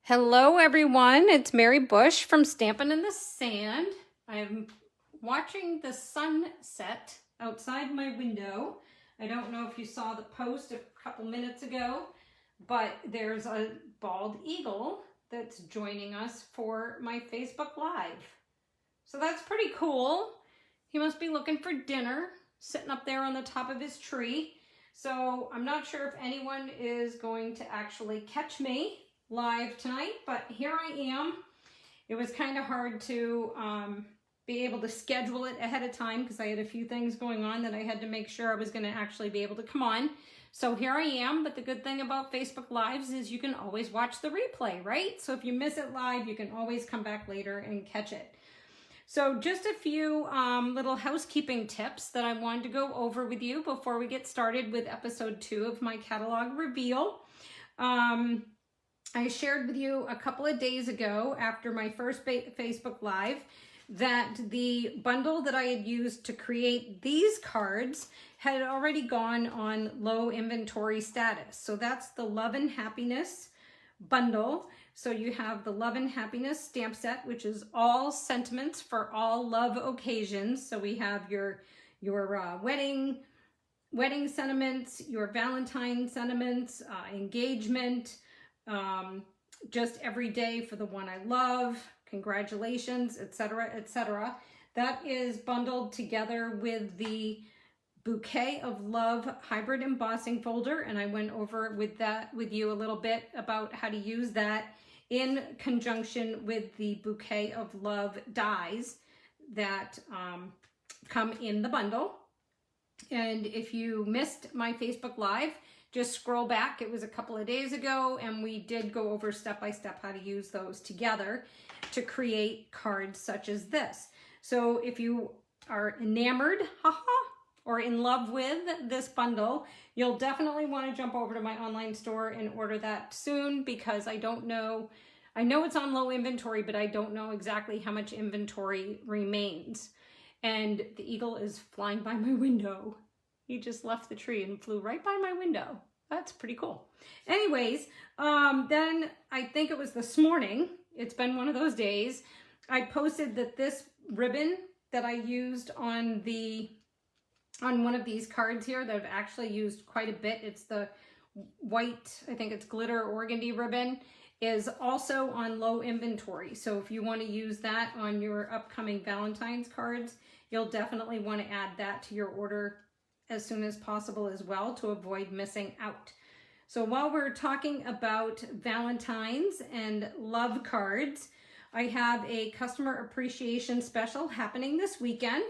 Hello everyone, it's Mary Bush from Stampin' in the Sand. I'm watching the sunset outside my window. I don't know if you saw the post a couple minutes ago, but there's a bald eagle that's joining us for my Facebook Live. So that's pretty cool. He must be looking for dinner, sitting up there on the top of his tree. So I'm not sure if anyone is going to actually catch me live tonight, but here I am. It was kind of hard to be able to schedule it ahead of time because I had a few things going on that I had to make sure I was going to actually be able to come on. So here I am, but the good thing about Facebook Lives is you can always watch the replay, right? So if you miss it live, you can always come back later and catch it. So just a few little housekeeping tips that I wanted to go over with you before we get started with episode 2 of my catalog reveal. I shared with you a couple of days ago after my first Facebook Live that the bundle that I had used to create these cards had already gone on low inventory status. So that's the Love and Happiness bundle. So you have the Love and Happiness stamp set, which is all sentiments for all love occasions. So we have your wedding sentiments, your Valentine sentiments, engagement, just every day for the one I love, congratulations, etc., etc. That is bundled together with the Bouquet of Love hybrid embossing folder, and I went over with you a little bit about how to use that in conjunction with the Bouquet of Love dies that come in the bundle. And if you missed my Facebook Live, just scroll back. It was a couple of days ago, and we did go over step by step how to use those together to create cards such as this. So if you are enamored, or in love with this bundle, you'll definitely want to jump over to my online store and order that soon, because I don't know, I know it's on low inventory, but I don't know exactly how much inventory remains. And the eagle is flying by my window. He just left the tree and flew right by my window. That's pretty cool. Anyways, then I think it was this morning, it's been one of those days, I posted that this ribbon that I used on one of these cards here that I've actually used quite a bit, it's the white, I think it's glitter organdy ribbon, is also on low inventory. So if you want to use that on your upcoming Valentine's cards, you'll definitely want to add that to your order as soon as possible as well to avoid missing out. So while we're talking about Valentine's and love cards, I have a customer appreciation special happening this weekend,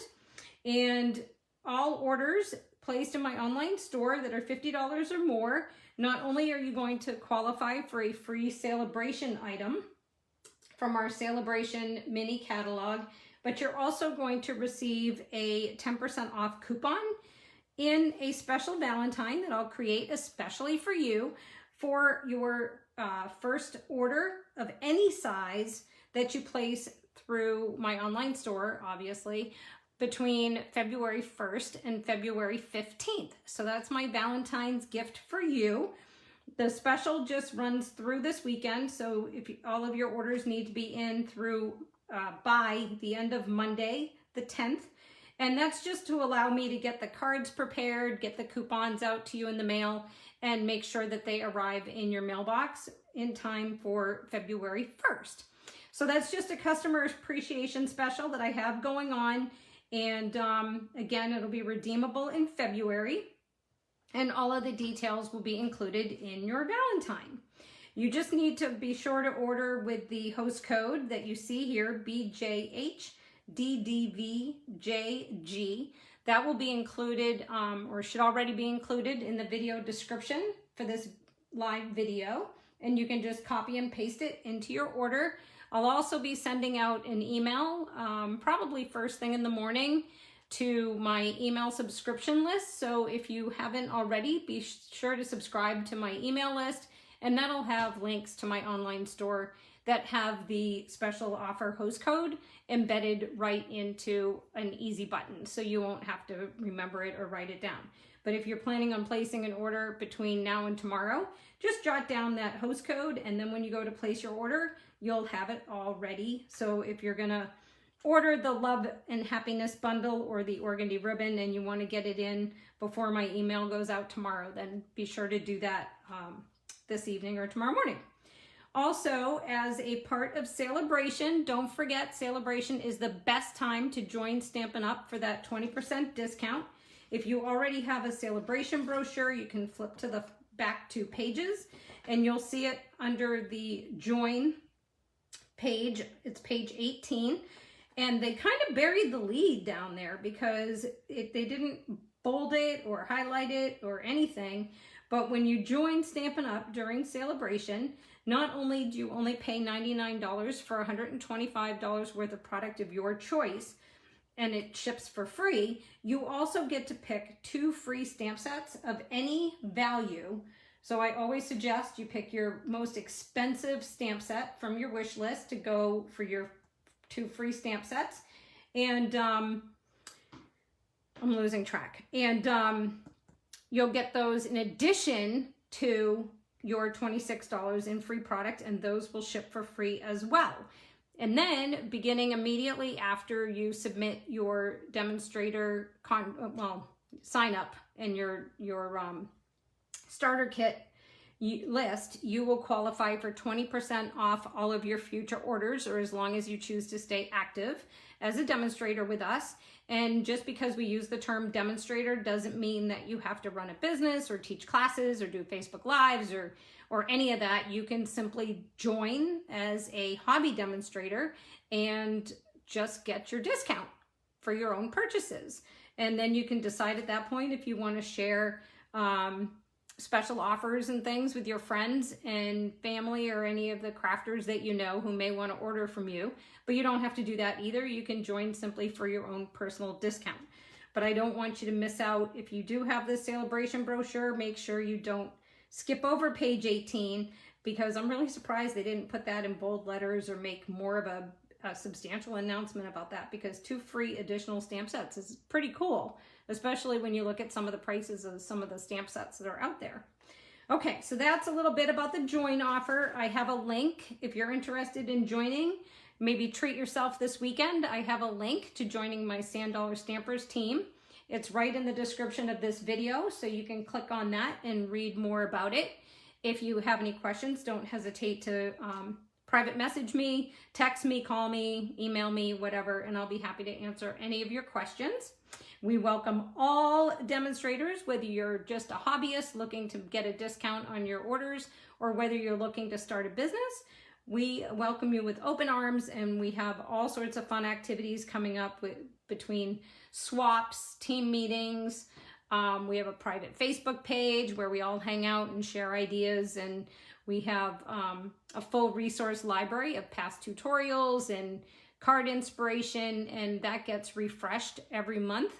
and all orders placed in my online store that are $50 or more, not only are you going to qualify for a free celebration item from our celebration mini catalog, but you're also going to receive a 10% off coupon in a special Valentine that I'll create especially for you for your first order of any size that you place through my online store, obviously, between February 1st and February 15th. So that's my Valentine's gift for you. The special just runs through this weekend, so if all of your orders need to be in through by the end of Monday, the 10th. And that's just to allow me to get the cards prepared, get the coupons out to you in the mail, and make sure that they arrive in your mailbox in time for February 1st. So that's just a customer appreciation special that I have going on. And again, it'll be redeemable in February. And all of the details will be included in your Valentine. You just need to be sure to order with the host code that you see here, BJHDDVJG. That will be included, or should already be included in the video description for this live video. And you can just copy and paste it into your order. I'll also be sending out an email, probably first thing in the morning, to my email subscription list. So if you haven't already, be sure to subscribe to my email list, and that'll have links to my online store that have the special offer host code embedded right into an easy button, so you won't have to remember it or write it down. But if you're planning on placing an order between now and tomorrow, just jot down that host code, and then when you go to place your order, you'll have it all ready. So if you're gonna order the Love and Happiness bundle or the Organdy ribbon and you want to get it in before my email goes out tomorrow, then be sure to do that this evening or tomorrow morning. Also, as a part of Celebration, don't forget Celebration is the best time to join Stampin' Up! For that 20% discount. If you already have a Celebration brochure, you can flip to the back 2 pages and you'll see it under the Join page. It's page 18. And they kind of buried the lead down there because they didn't bold it or highlight it or anything. But when you join Stampin' Up! During Celebration, not only do you only pay $99 for $125 worth of product of your choice, and it ships for free, you also get to pick 2 free stamp sets of any value. So I always suggest you pick your most expensive stamp set from your wish list to go for your 2 free stamp sets. And I'm losing track. And you'll get those in addition to your $26 in free product, and those will ship for free as well. And then beginning immediately after you submit your Demonstrator sign up and your starter kit list, you will qualify for 20% off all of your future orders, or as long as you choose to stay active as a demonstrator with us. And just because we use the term demonstrator doesn't mean that you have to run a business or teach classes or do Facebook Lives or any of that. You can simply join as a hobby demonstrator and just get your discount for your own purchases. And then you can decide at that point if you want to share special offers and things with your friends and family or any of the crafters that you know who may want to order from you. But you don't have to do that either. You can join simply for your own personal discount. But I don't want you to miss out. If you do have this Celebration brochure, make sure you don't skip over page 18, because I'm really surprised they didn't put that in bold letters or make more of a substantial announcement about that, because 2 free additional stamp sets is pretty cool, especially when you look at some of the prices of some of the stamp sets that are out there. Okay, so that's a little bit about the join offer. I have a link if you're interested in joining. Maybe treat yourself this weekend. I have a link to joining my $100 Stampers team. It's right in the description of this video, so you can click on that and read more about it. If you have any questions, don't hesitate to private message me, text me, call me, email me, whatever, and I'll be happy to answer any of your questions. We welcome all demonstrators, whether you're just a hobbyist looking to get a discount on your orders or whether you're looking to start a business. We welcome you with open arms, and we have all sorts of fun activities coming up between swaps, team meetings. We have a private Facebook page where we all hang out and share ideas, and we have a full resource library of past tutorials and card inspiration, and that gets refreshed every month,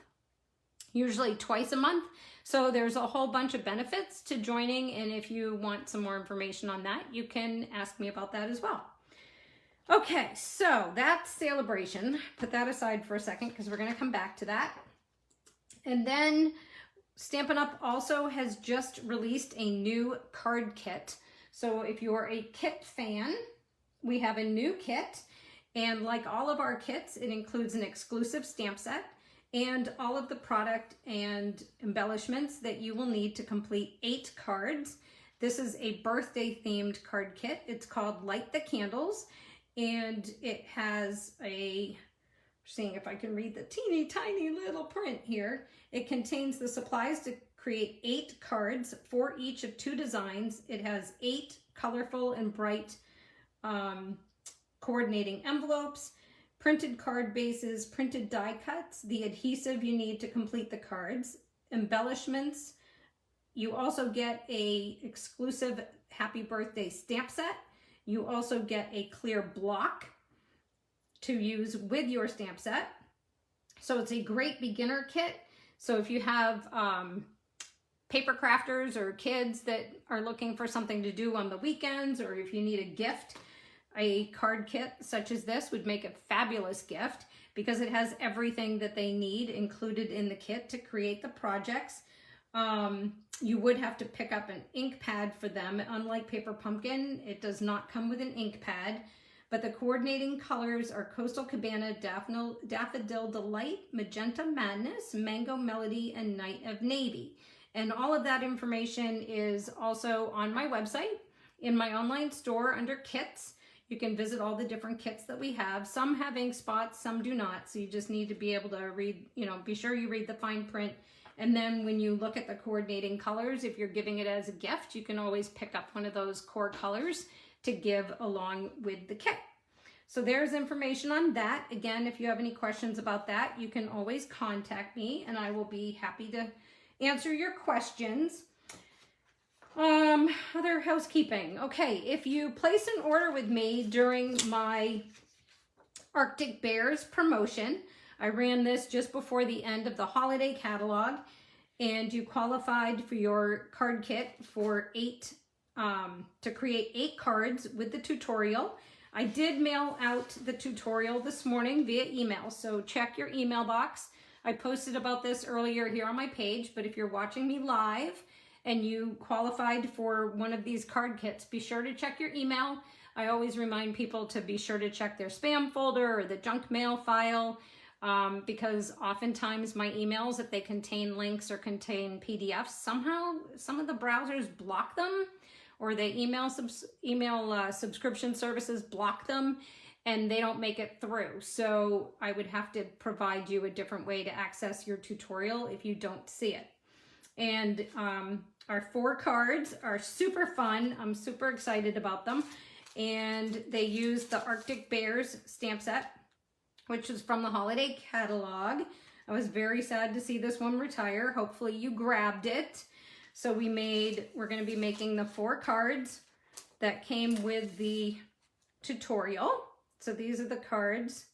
usually twice a month. So there's a whole bunch of benefits to joining, and if you want some more information on that, you can ask me about that as well. Okay, so that's Celebration. Put that aside for a second because we're going to come back to that. And then Stampin' Up! Also has just released a new card kit. So if you're a kit fan, we have a new kit. And like all of our kits, it includes an exclusive stamp set and all of the product and embellishments that you will need to complete 8 cards. This is a birthday themed card kit. It's called Light the Candles, and it has seeing if I can read the teeny tiny little print here. It contains the supplies to create 8 cards for each of 2 designs. It has 8 colorful and bright coordinating envelopes, printed card bases, printed die cuts, the adhesive you need to complete the cards, embellishments. You also get a exclusive happy birthday stamp set. You also get a clear block to use with your stamp set. So it's a great beginner kit. So if you have paper crafters or kids that are looking for something to do on the weekends, or if you need a gift, a card kit such as this would make a fabulous gift because it has everything that they need included in the kit to create the projects. You would have to pick up an ink pad for them. Unlike Paper Pumpkin, it does not come with an ink pad. But the coordinating colors are Coastal Cabana, Daffodil Delight, Magenta Madness, Mango Melody, and Night of Navy. And all of that information is also on my website, in my online store under kits. You can visit all the different kits that we have. Some have ink spots, some do not. So you just need to be able to read, be sure you read the fine print. And then when you look at the coordinating colors, if you're giving it as a gift, you can always pick up one of those core colors to give along with the kit. So there's information on that. Again, if you have any questions about that, you can always contact me and I will be happy to answer your questions. Other housekeeping. Okay, if you place an order with me during my Arctic Bears promotion, I ran this just before the end of the holiday catalog, and you qualified for your card kit for to create 8 cards with the tutorial. I did mail out the tutorial this morning via email, so check your email box. I posted about this earlier here on my page, but if you're watching me live and you qualified for one of these card kits, be sure to check your email. I always remind people to be sure to check their spam folder or the junk mail file, because oftentimes my emails, if they contain links or contain PDFs, somehow some of the browsers block them, or the email subscription services block them and they don't make it through. So I would have to provide you a different way to access your tutorial if you don't see it. And our 4 cards are super fun. I'm super excited about them. And they use the Arctic Bears stamp set, which is from the holiday catalog. I was very sad to see this one retire. Hopefully you grabbed it. So we're going to be making the 4 cards that came with the tutorial. So these are the cards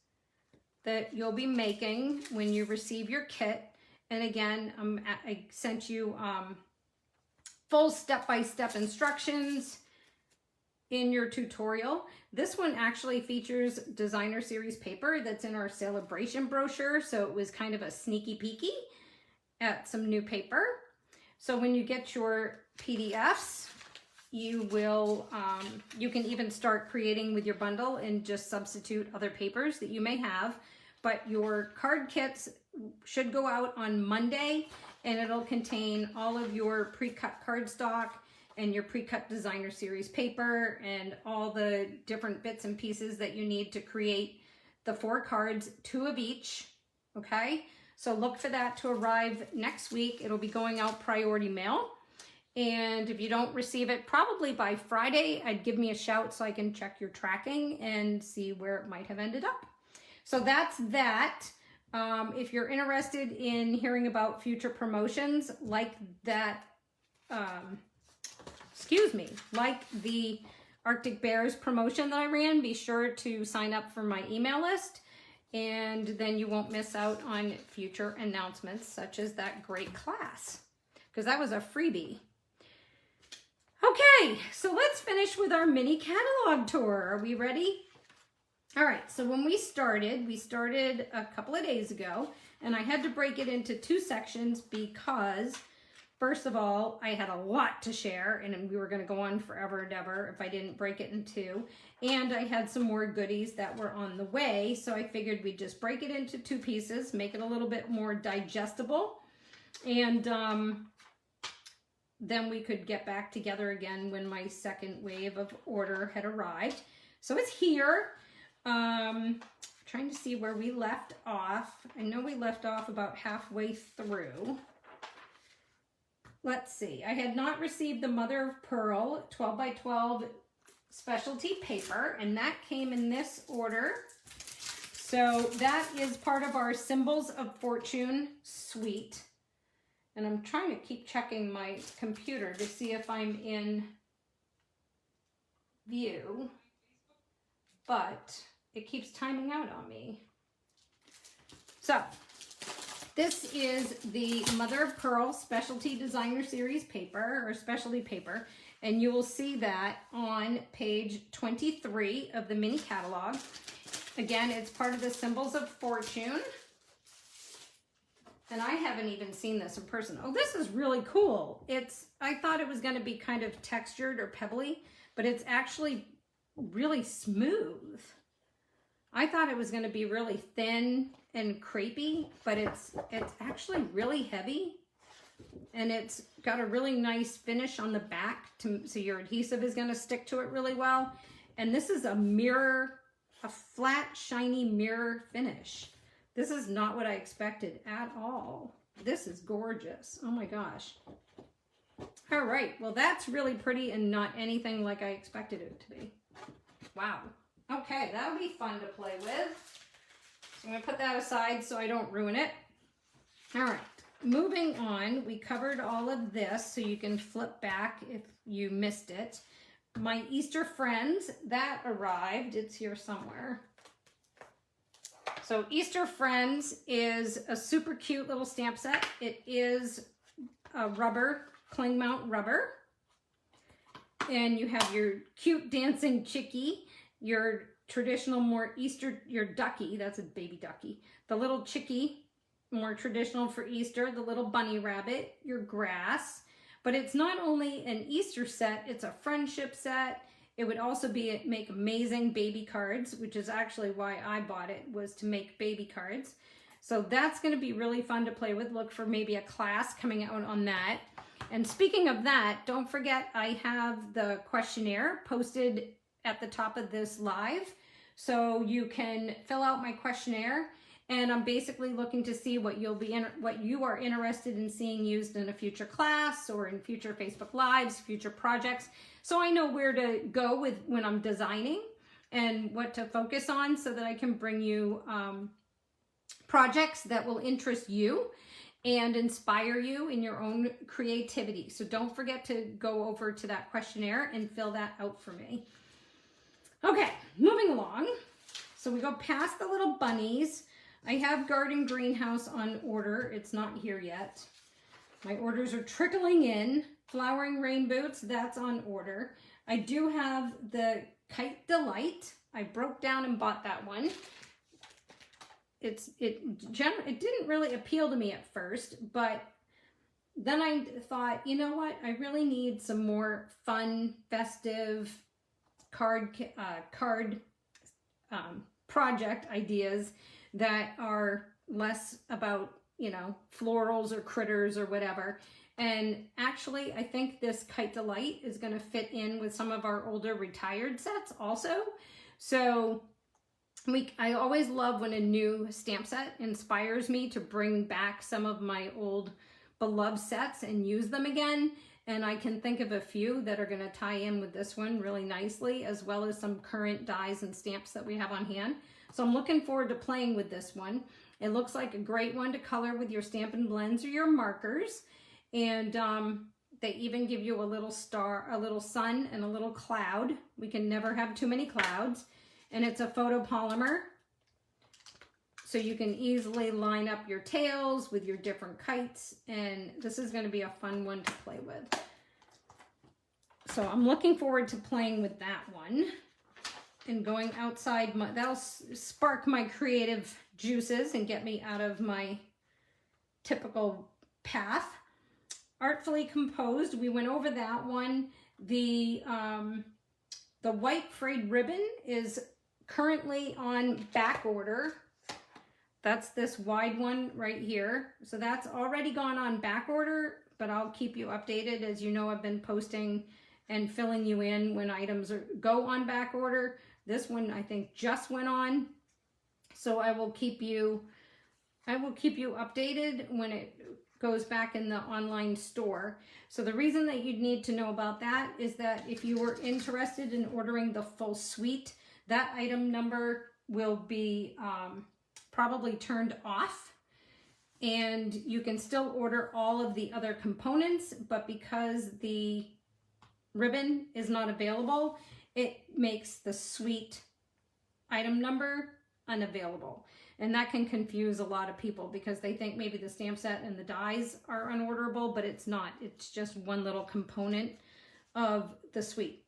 that you'll be making when you receive your kit. And again, I sent you full step-by-step instructions in your tutorial. This one actually features designer series paper that's in our celebration brochure. So it was kind of a sneaky peeky at some new paper. So when you get your PDFs, you will, you can even start creating with your bundle and just substitute other papers that you may have. But your card kits should go out on Monday, and it'll contain all of your pre-cut cardstock and your pre-cut designer series paper and all the different bits and pieces that you need to create the 4 cards, 2 of each, okay? So look for that to arrive next week. It'll be going out priority mail. And if you don't receive it probably by Friday, I'd give me a shout so I can check your tracking and see where it might have ended up. So that's that. If you're interested in hearing about future promotions like that, like the Arctic Bears promotion that I ran, be sure to sign up for my email list, and then you won't miss out on future announcements such as that great class, because that was a freebie. Okay, so let's finish with our mini catalog tour. Are we ready? All right, so when we started a couple of days ago, and I had to break it into 2 sections because, first of all, I had a lot to share, and we were going to go on forever and ever if I didn't break it in 2. And I had some more goodies that were on the way, so I figured we'd just break it into 2 pieces, make it a little bit more digestible, and then we could get back together again when my second wave of order had arrived. So it's here. Trying to see where we left off. I know we left off about halfway through. Let's see. I had not received the Mother of Pearl 12 by 12 specialty paper, and that came in this order. So that is part of our Symbols of Fortune suite. And I'm trying to keep checking my computer to see if I'm in view, but it keeps timing out on me. So this is the Mother of Pearl Specialty Designer Series paper, or specialty paper, and you will see that on page 23 of the mini catalog. Again, it's part of the Symbols of Fortune. and I haven't even seen this in person. Oh, this is really cool. I thought it was going to be kind of textured or pebbly, but it's actually really smooth. I thought it was going to be really thin and crepey, but it's actually really heavy, and it's got a really nice finish on the back, so your adhesive is going to stick to it really well. And this is a flat, shiny mirror finish. This is not what I expected at all. This is gorgeous. Oh my gosh. All right, well, that's really pretty and not anything like I expected it to be. Wow. Okay, that'll be fun to play with. So I'm gonna put that aside so I don't ruin it. All right, moving on, we covered all of this, so you can flip back if you missed it. My Easter Friends, that arrived. It's here somewhere. So Easter Friends is a super cute little stamp set. It is a rubber, cling mount rubber. And you have your cute dancing chickie, your traditional more Easter, your ducky, that's a baby ducky. The little chickie, more traditional for Easter, the little bunny rabbit, your grass. But it's not only an Easter set, it's a friendship set. It would also make amazing baby cards, which is actually why I bought it, was to make baby cards. So that's going to be really fun to play with. Look for maybe a class coming out on that. And speaking of that, don't forget I have the questionnaire posted at the top of this live. So you can fill out my questionnaire, and I'm basically looking to see what you are interested in seeing used in a future class or in future Facebook Lives, future projects. So I know where to go with when I'm designing and what to focus on, so that I can bring you projects that will interest you and inspire you in your own creativity. So don't forget to go over to that questionnaire and fill that out for me. Okay, moving along. So we go past the little bunnies. I have Garden Greenhouse on order. It's not here yet. My orders are trickling in. Flowering Rain Boots, that's on order. I do have the Kite Delight. I broke down and bought that one. It didn't really appeal to me at first, but then I thought, you know what? I really need some more fun, festive project ideas that are less about, you know, florals or critters or whatever. And actually, I think this Kite Delight is going to fit in with some of our older retired sets also. So I always love when a new stamp set inspires me to bring back some of my old beloved sets and use them again. And I can think of a few that are going to tie in with this one really nicely, as well as some current dies and stamps that we have on hand. So I'm looking forward to playing with this one. It looks like a great one to color with your Stampin' Blends or your markers. And they even give you a little star, a little sun, and a little cloud. We can never have too many clouds. And it's a photopolymer, so you can easily line up your tails with your different kites, and this is going to be a fun one to play with. So I'm looking forward to playing with that one and going outside. That'll spark my creative juices and get me out of my typical path. Artfully Composed, we went over that one. The white frayed ribbon is currently on back order. That's this wide one right here. So that's already gone on back order, but I'll keep you updated. As you know, I've been posting and filling you in when items go on back order. This one I think just went on. So I will keep you updated when it goes back in the online store. So the reason that you'd need to know about that is that if you were interested in ordering the full suite, that item number will be probably turned off, and you can still order all of the other components, but because the ribbon is not available, it makes the suite item number unavailable. And that can confuse a lot of people because they think maybe the stamp set and the dies are unorderable, but it's not. It's just one little component of the suite.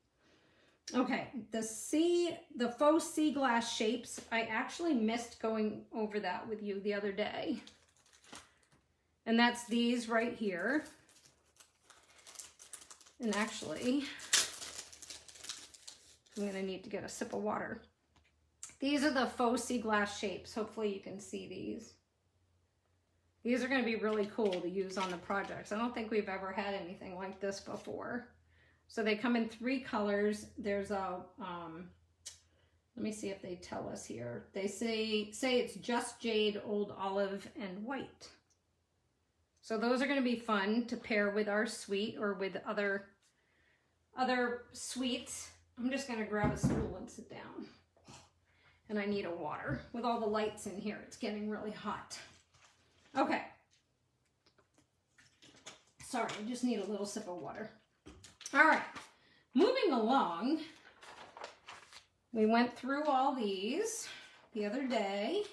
Okay, the Faux Sea Glass shapes, I actually missed going over that with you the other day. And that's these right here. And actually, I'm gonna need to get a sip of water. These are the Faux Sea Glass shapes. Hopefully you can see these. These are gonna be really cool to use on the projects. I don't think we've ever had anything like this before. So they come in 3 colors. There's a, let me see if they tell us here. They say it's just jade, old olive, and white. So those are going to be fun to pair with our suite or with other suites. I'm just going to grab a stool and sit down. And I need a water. With all the lights in here, it's getting really hot. Okay. Sorry, I just need a little sip of water. All right, moving along. We went through all these the other day.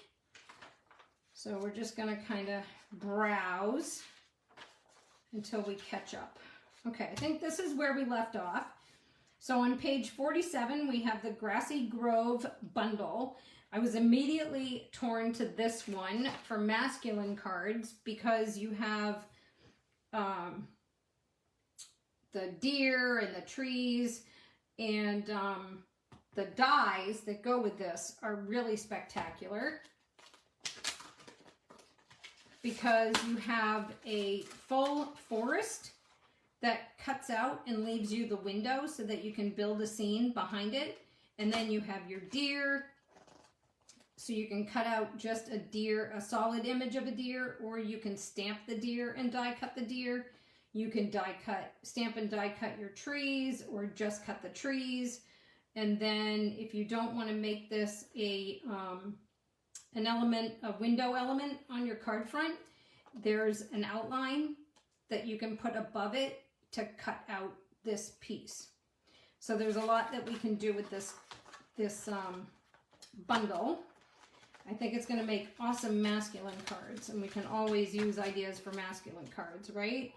So we're just gonna kind of browse until we catch up. Okay, I think this is where we left off. So on page 47, we have the Grassy Grove bundle. I was immediately torn to this one for masculine cards because you have the deer and the trees, and the dies that go with this are really spectacular because you have a full forest that cuts out and leaves you the window so that you can build a scene behind it. And then you have your deer, so you can cut out just a deer, a solid image of a deer, or you can stamp the deer and die cut the deer. You can stamp and die cut your trees, or just cut the trees. And then if you don't want to make this a window element on your card front, there's an outline that you can put above it to cut out this piece. So there's a lot that we can do with this bundle. I think it's going to make awesome masculine cards, and we can always use ideas for masculine cards, right?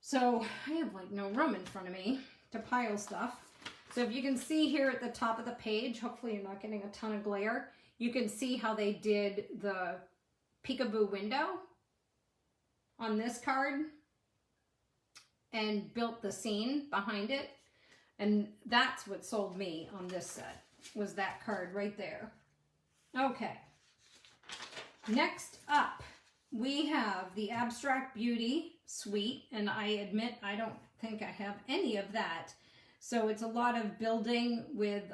So I have like no room in front of me to pile stuff. So if you can see here at the top of the page, hopefully you're not getting a ton of glare, you can see how they did the peekaboo window on this card and built the scene behind it. And that's what sold me on this set, was that card right there. Okay, next up, we have the Abstract Beauty suite, and I admit I don't think I have any of that. So it's a lot of building with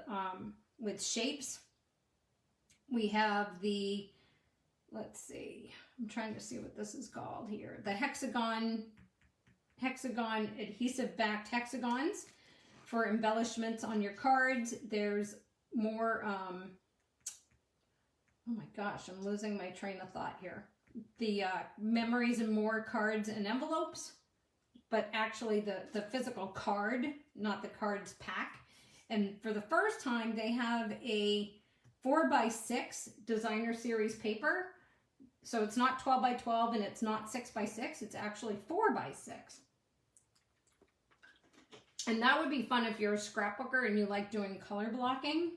shapes. We have the, let's see, I'm trying to see what this is called here. The hexagon adhesive backed hexagons for embellishments on your cards. There's more, oh my gosh, I'm losing my train of thought here. The memories and more cards and envelopes, but actually the physical card, not the cards pack. And for the first time, they have a 4x6 designer series paper. So it's not 12x12 and it's not 6x6, it's actually 4x6. And that would be fun if you're a scrapbooker and you like doing color blocking.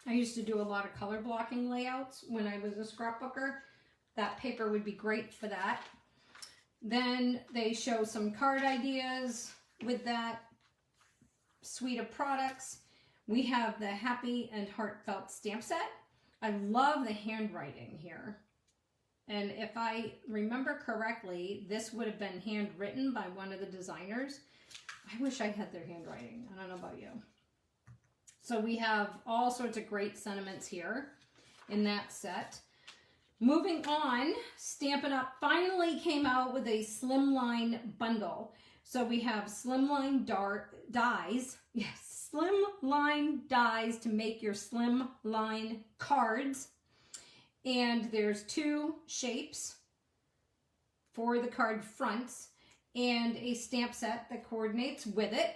I used to do a lot of color blocking layouts when I was a scrapbooker. That paper would be great for that. Then they show some card ideas with that suite of products. We have the Happy and Heartfelt stamp set. I love the handwriting here. And if I remember correctly, this would have been handwritten by one of the designers. I wish I had their handwriting. I don't know about you. So we have all sorts of great sentiments here in that set. Moving on, Stampin' Up! Finally came out with a Slimline Bundle. So we have Slimline dies. Yes, Slimline dies to make your Slimline cards. And there's 2 shapes for the card fronts and a stamp set that coordinates with it.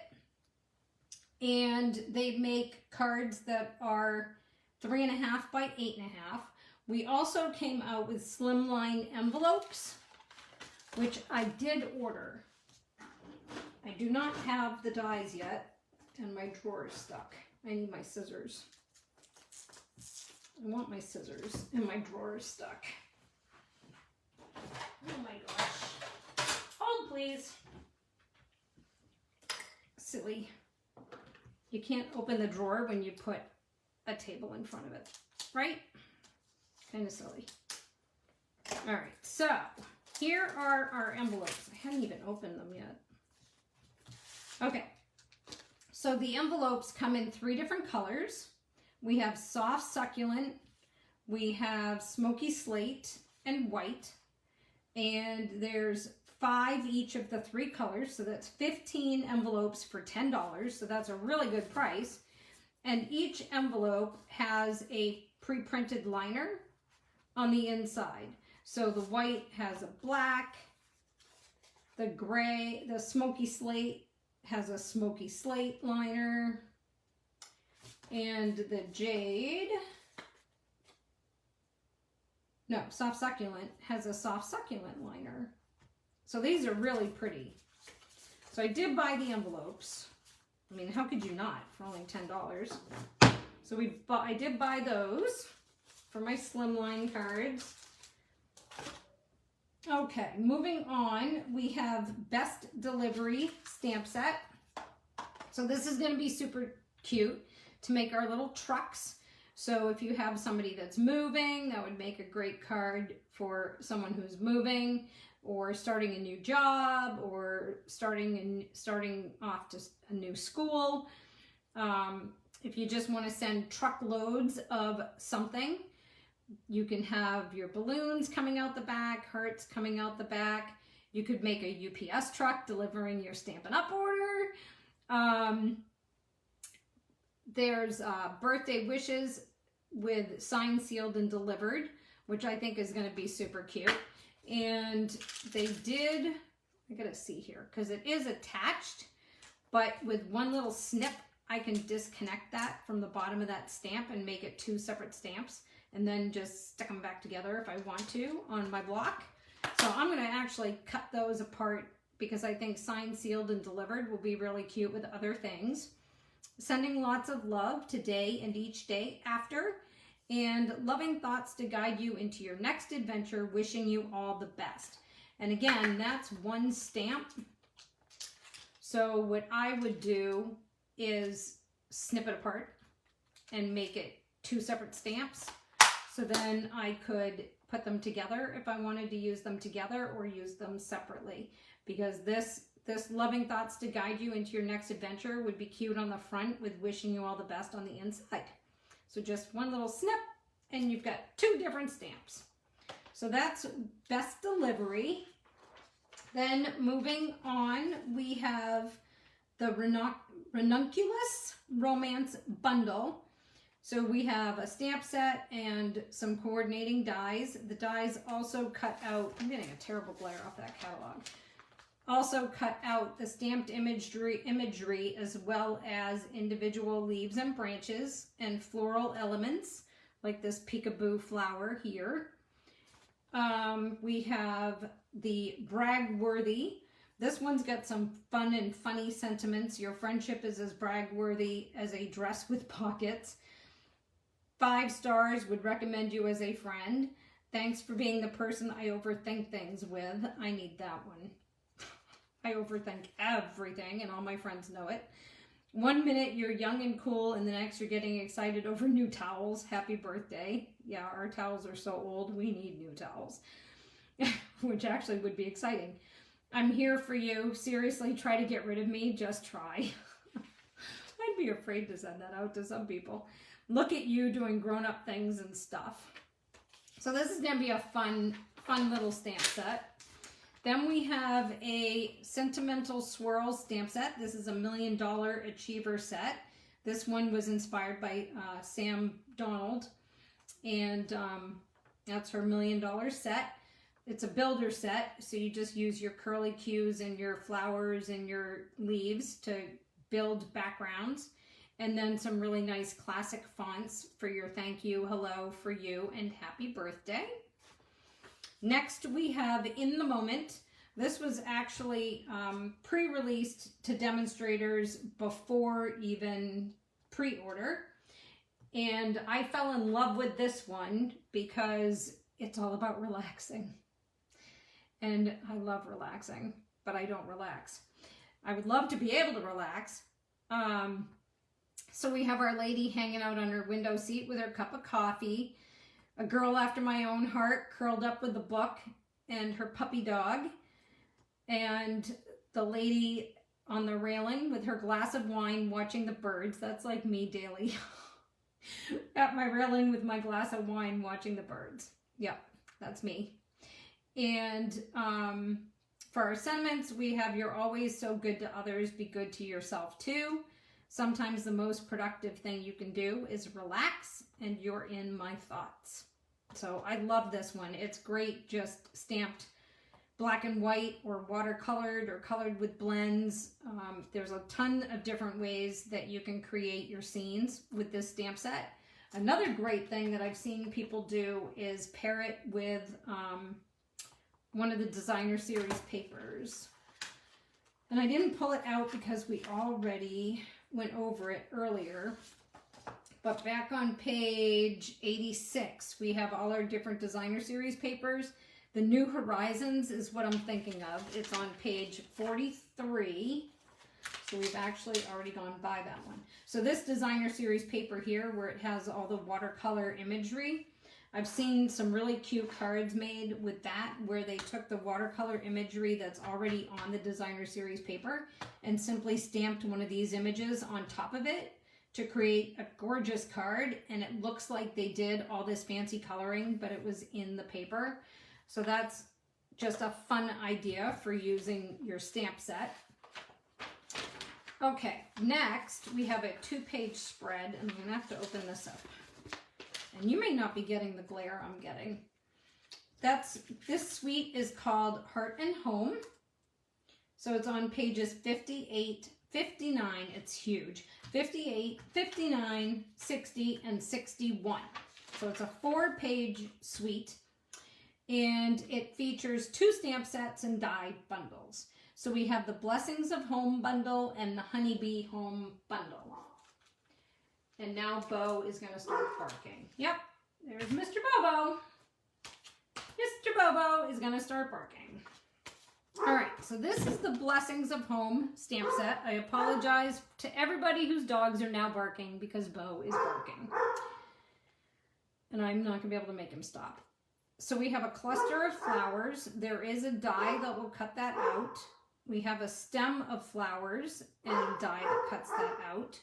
And they make cards that are 3.5 by 8.5. We also came out with Slimline envelopes, which I did order. I do not have the dies yet, and my drawer is stuck. I need my scissors. I want my scissors, and my drawer is stuck. please. Silly. You can't open the drawer when you put a table in front of it, right? Kind of silly. All right, so here are our envelopes. I hadn't even opened them yet. Okay, so the envelopes come in 3 different colors. We have soft succulent, we have smoky slate, and white. And there's 5 each of the 3 colors, so that's 15 envelopes for $10, so that's a really good price. And each envelope has a pre-printed liner on the inside. So the white has a black, the gray, the smoky slate has a smoky slate liner, and the jade, no, soft succulent has a soft succulent liner. So these are really pretty. So I did buy the envelopes. I mean, how could you not for only $10? So I did buy those for my Slimline cards. Okay, moving on, we have Best Delivery stamp set. So this is going to be super cute to make our little trucks. So if you have somebody that's moving, that would make a great card for someone who's moving or starting a new job or starting off to a new school. If you just want to send truckloads of something, you can have your balloons coming out the back, hearts coming out the back. You could make a UPS truck delivering your Stampin' Up order. There's birthday wishes with signed, sealed, and delivered, which I think is going to be super cute. And they did, I gotta see here, because it is attached, but with one little snip, I can disconnect that from the bottom of that stamp and make it 2 separate stamps, and then just stick them back together if I want to on my block. So I'm going to actually cut those apart because I think signed, sealed, and delivered will be really cute with other things. Sending lots of love today and each day after, and loving thoughts to guide you into your next adventure, wishing you all the best. And again, that's 1 stamp. So what I would do is snip it apart and make it 2 separate stamps. So then I could put them together if I wanted to use them together or use them separately, because this loving thoughts to guide you into your next adventure would be cute on the front with wishing you all the best on the inside. So just 1 little snip and you've got 2 different stamps. So that's Best Delivery. Then moving on, we have the Ranunculus Romance Bundle. So we have a stamp set and some coordinating dies. The dies also cut out, I'm getting a terrible glare off that catalog. Also cut out the stamped imagery as well as individual leaves and branches and floral elements like this peekaboo flower here. We have the Bragworthy. This one's got some fun and funny sentiments. Your friendship is as bragworthy as a dress with pockets. 5 stars, would recommend you as a friend. Thanks for being the person I overthink things with. I need that one. I overthink everything and all my friends know it. 1 minute you're young and cool and the next you're getting excited over new towels. Happy birthday. Yeah, our towels are so old, we need new towels. Which actually would be exciting. I'm here for you. Seriously, try to get rid of me. Just try. I'd be afraid to send that out to some people. Look at you doing grown-up things and stuff. So this is going to be a fun little stamp set. Then we have a Sentimental Swirl stamp set. This is a $1 Million Achiever set. This one was inspired by Sam Donald. And that's her $1 Million set. It's a builder set, so you just use your curly cues and your flowers and your leaves to build backgrounds. And then some really nice classic fonts for your thank you, hello, for you, and happy birthday. Next we have In the Moment. This was actually pre-released to demonstrators before even pre-order. And I fell in love with this one because it's all about relaxing. And I love relaxing. but I don't relax. I would love to be able to relax. So we have our lady hanging out on her window seat with her cup of coffee, a girl after my own heart curled up with a book and her puppy dog, and the lady on the railing with her glass of wine watching the birds. That's like me daily. At my railing with my glass of wine watching the birds. Yep, that's me. And for our sentiments, we have "You're always so good to others, be good to yourself too. Sometimes the most productive thing you can do is relax, and you're in my thoughts." So I love this one. It's great just stamped black and white or watercolored or colored with blends. There's a ton of different ways that you can create your scenes with this stamp set. Another great thing that I've seen people do is pair it with one of the designer series papers. And I didn't pull it out because we already went over it earlier. But back on page 86, we have all our different designer series papers. The New Horizons is what I'm thinking of. It's on page 43. So we've actually already gone by that one. So this designer series paper here, where it has all the watercolor imagery, I've seen some really cute cards made with that, where they took the watercolor imagery that's already on the designer series paper and simply stamped one of these images on top of it to create a gorgeous card. And it looks like they did all this fancy coloring, but it was in the paper. So that's just a fun idea for using your stamp set. Okay, next we have a 2-page spread, and I'm gonna have to open this up. And you may not be getting the glare I'm getting. This suite is called Heart and Home. So it's on pages 58, 59, it's huge. 58, 59, 60, and 61. So it's a 4-page suite. And it features 2 stamp sets and die bundles. So we have the Blessings of Home bundle and the Honeybee Home bundle. And now Bo is going to start barking. Yep, there's Mr. Bobo. Mr. Bobo is going to start barking. All right, so this is the Blessings of Home stamp set. I apologize to everybody whose dogs are now barking because Bo is barking. And I'm not going to be able to make him stop. So we have a cluster of flowers. There is a die that will cut that out. We have a stem of flowers and a die that cuts that out.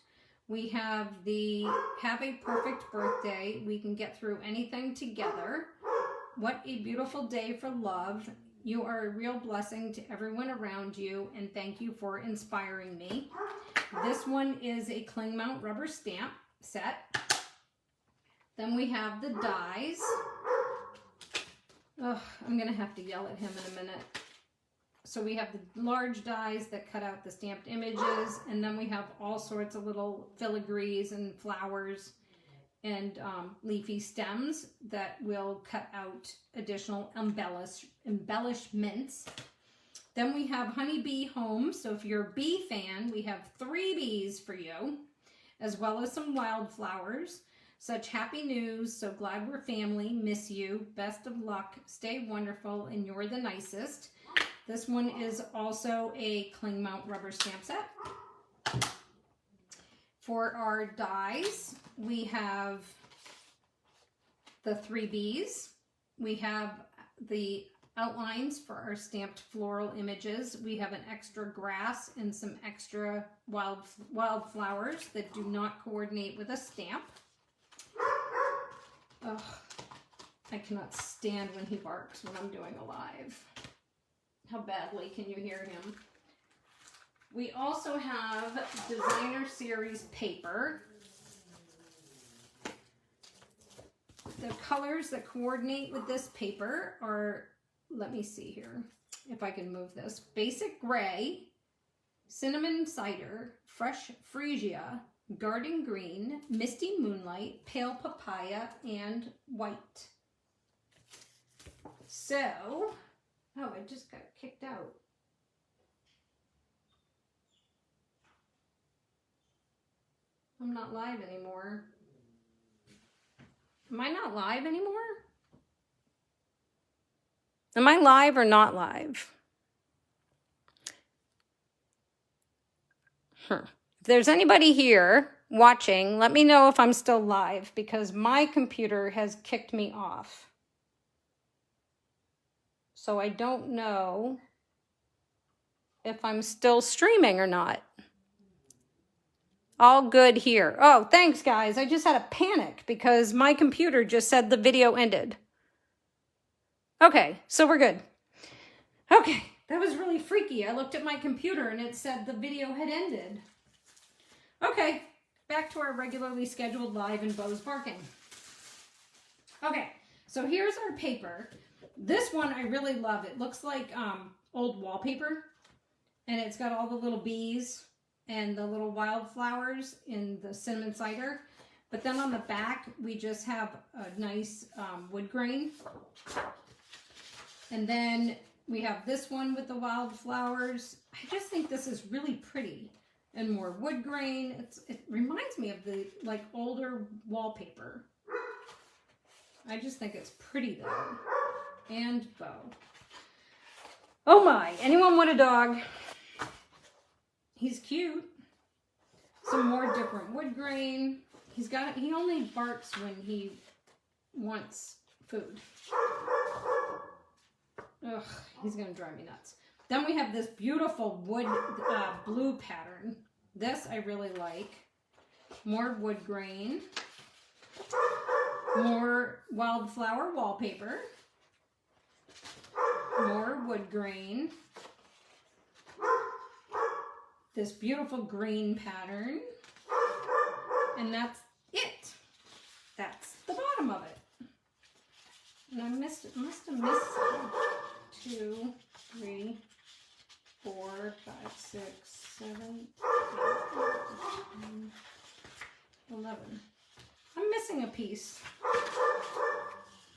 We have the Have a Perfect Birthday. We can get through anything together. What a beautiful day for love. You are a real blessing to everyone around you, and thank you for inspiring me. This one is a cling mount rubber stamp set. Then we have the dies. Oh, I'm going to have to yell at him in a minute. So we have the large dies that cut out the stamped images, and then we have all sorts of little filigrees and flowers and leafy stems that will cut out additional embellishments. Then we have Honeybee Home. So if you're a bee fan, we have 3 bees for you, as well as some wildflowers. Such happy news, so glad we're family, miss you, best of luck, stay wonderful, and you're the nicest. This one is also a cling mount rubber stamp set. For our dies, we have the 3 bees. We have the outlines for our stamped floral images. We have an extra grass and some extra wildflowers that do not coordinate with a stamp. Ugh, I cannot stand when he barks when I'm doing a live. How badly can you hear him? We also have designer series paper. The colors that coordinate with this paper are, let me see here if I can move this. Basic gray, cinnamon cider, fresh freesia, garden green, misty moonlight, pale papaya, and white. So, oh, I just got kicked out. I'm not live anymore. Am I not live anymore? Am I live or not live? If there's anybody here watching, let me know if I'm still live because my computer has kicked me off. So I don't know if I'm still streaming or not. All good here. Oh, thanks guys. I just had a panic because my computer just said the video ended. Okay, so we're good. Okay, that was really freaky. I looked at my computer and it said the video had ended. Okay, back to our regularly scheduled live and Bo's barking. Okay, so here's our paper. This one I really love. It looks like old wallpaper, and it's got all the little bees and the little wildflowers in the cinnamon cider. But then on the back, we just have a nice wood grain. And then we have this one with the wildflowers. I just think this is really pretty and more wood grain. It reminds me of the like older wallpaper. I just think it's pretty though. And Bo. Oh my, anyone want a dog? He's cute. Some more different wood grain. He only barks when he wants food. Ugh, he's gonna drive me nuts. Then we have this beautiful wood blue pattern. This I really like. More wood grain. More wildflower wallpaper. More wood grain. This beautiful green pattern. And that's it. That's the bottom of it. And I must have missed 2, 3, 4, 5, 6, 7, 8, 9, 11. I'm missing a piece.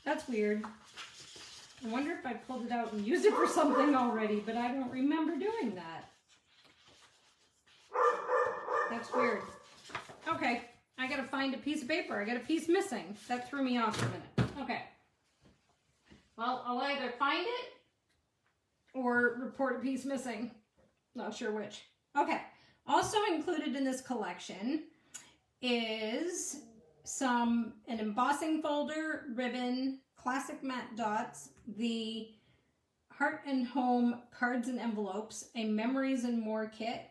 That's weird. I wonder if I pulled it out and used it for something already, but I don't remember doing that. That's weird. Okay, I gotta find a piece of paper. I got a piece missing. That threw me off for a minute. Okay. Well, I'll either find it or report a piece missing. Not sure which. Okay. Also included in this collection is an embossing folder, ribbon, classic matte dots, the Heart and Home cards and envelopes, a Memories and More kit,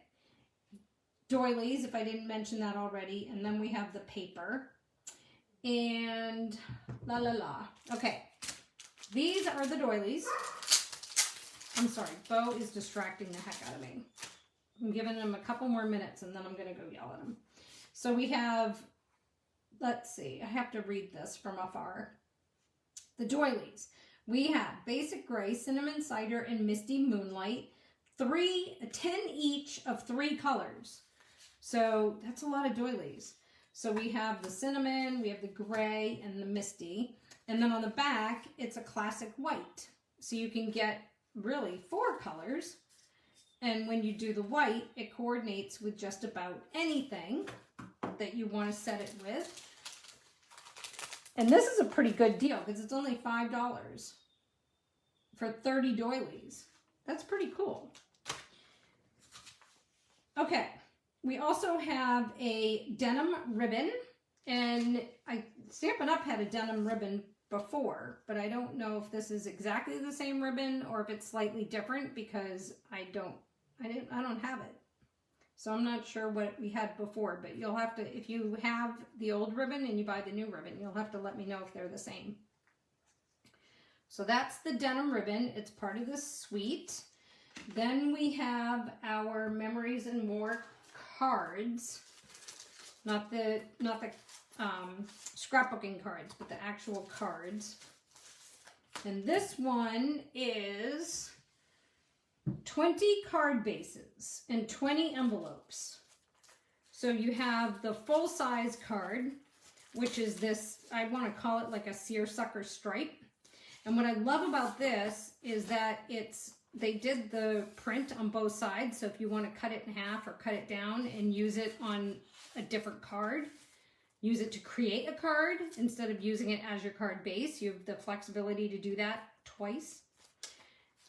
doilies, if I didn't mention that already, and then we have the paper, and la la la. Okay, these are the doilies. I'm sorry, Bo is distracting the heck out of me. I'm giving him a couple more minutes and then I'm gonna go yell at him. So we have, let's see, I have to read this from afar. The doilies. We have Basic Gray, Cinnamon Cider, and Misty Moonlight. 10 each of 3 colors. So that's a lot of doilies. So we have the cinnamon, we have the gray, and the misty. And then on the back, it's a classic white. So you can get really 4 colors. And when you do the white, it coordinates with just about anything that you want to set it with. And this is a pretty good deal because it's only $5 for 30 doilies. That's pretty cool. Okay, we also have a denim ribbon, and Stampin' Up had a denim ribbon before, but I don't know if this is exactly the same ribbon or if it's slightly different because I don't have it. So I'm not sure what we had before, but you'll have to, if you have the old ribbon and you buy the new ribbon, you'll have to let me know if they're the same. So that's the denim ribbon. It's part of this suite. Then we have our Memories and More cards, not the scrapbooking cards, but the actual cards. And this one is 20 card bases and 20 envelopes. So you have the full-size card, which is this, I want to call it like a seersucker stripe. And what I love about this is that they did the print on both sides. So if you want to cut it in half or cut it down and use it on a different card, use it to create a card instead of using it as your card base, you have the flexibility to do that twice.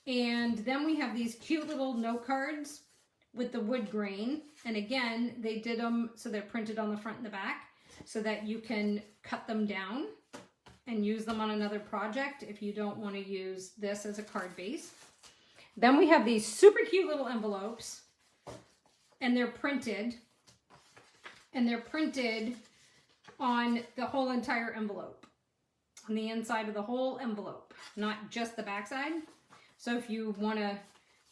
And then we have these cute little note cards with the wood grain. And again, they did them so they're printed on the front and the back so that you can cut them down and use them on another project if you don't want to use this as a card base. Then we have these super cute little envelopes, and they're printed on the whole entire envelope, on the inside of the whole envelope, not just the backside. So if you want to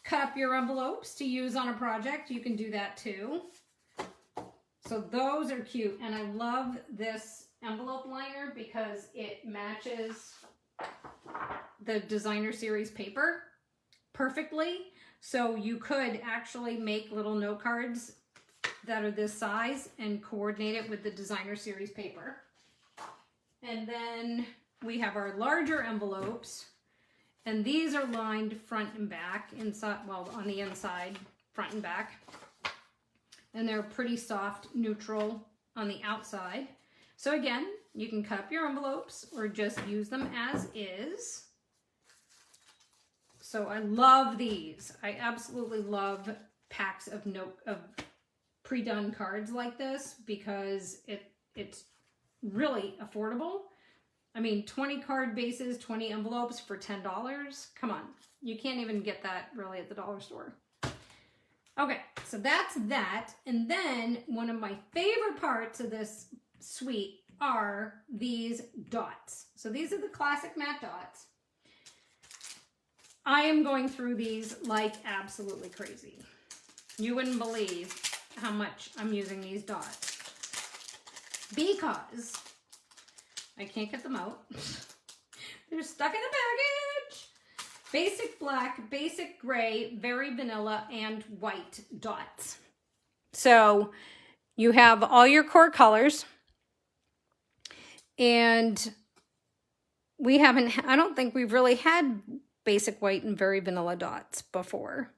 cut up your envelopes to use on a project, you can do that too. So those are cute, and I love this envelope liner because it matches the designer series paper perfectly. So you could actually make little note cards that are this size and coordinate it with the designer series paper. And then we have our larger envelopes, and these are lined front and back, inside, well, on the inside, front and back. And they're pretty soft, neutral on the outside. So again, you can cut up your envelopes or just use them as is. So I love these. I absolutely love packs of pre-done cards like this because it's really affordable. I mean, 20 card bases, 20 envelopes for $10. Come on, you can't even get that really at the dollar store. Okay, so that's that. And then one of my favorite parts of this suite are these dots. So these are the classic matte dots. I am going through these like absolutely crazy. You wouldn't believe how much I'm using these dots because I can't get them out. They're stuck in the package. Basic black, basic gray, very vanilla, and white dots. So you have all your core colors, and I don't think we've really had basic white and very vanilla dots before.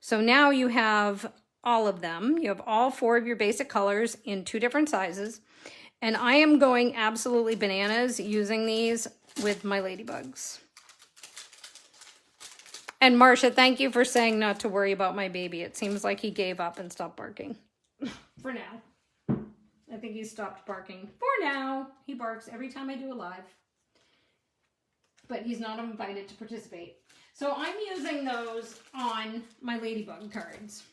So now you have all of them. You have all 4 of your basic colors in 2 different sizes. And I am going absolutely bananas using these with my ladybugs. And Marcia, thank you for saying not to worry about my baby. It seems like he gave up and stopped barking. For now. I think he stopped barking. For now. He barks every time I do a live. But he's not invited to participate. So I'm using those on my ladybug cards.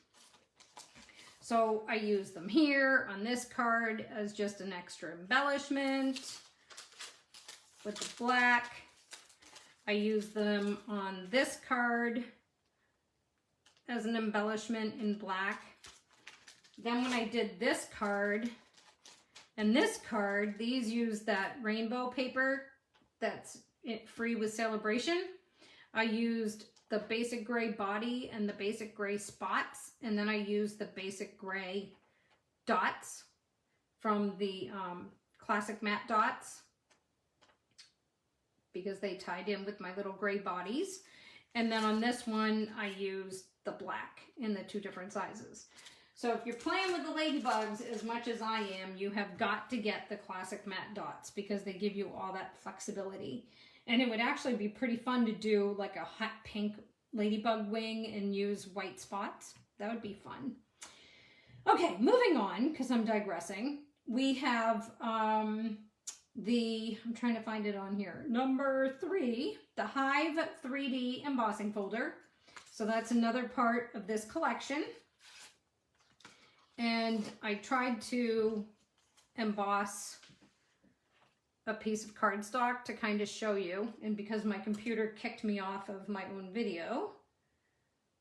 So I use them here on this card as just an extra embellishment with the black. I use them on this card as an embellishment in black. Then when I did this card and this card, these use that rainbow paper that's free with Celebration. I used the basic gray body and the basic gray spots, and then I used the basic gray dots from the classic matte dots because they tied in with my little gray bodies. And then on this one, I used the black in the 2 different sizes. So if you're playing with the ladybugs as much as I am, you have got to get the classic matte dots because they give you all that flexibility. And it would actually be pretty fun to do like a hot pink ladybug wing and use white spots. That would be fun. Okay, moving on, because I'm digressing. We have I'm trying to find it on here, number 3, the Hive 3D embossing folder. So that's another part of this collection. And I tried to emboss a piece of cardstock to kind of show you, and because my computer kicked me off of my own video,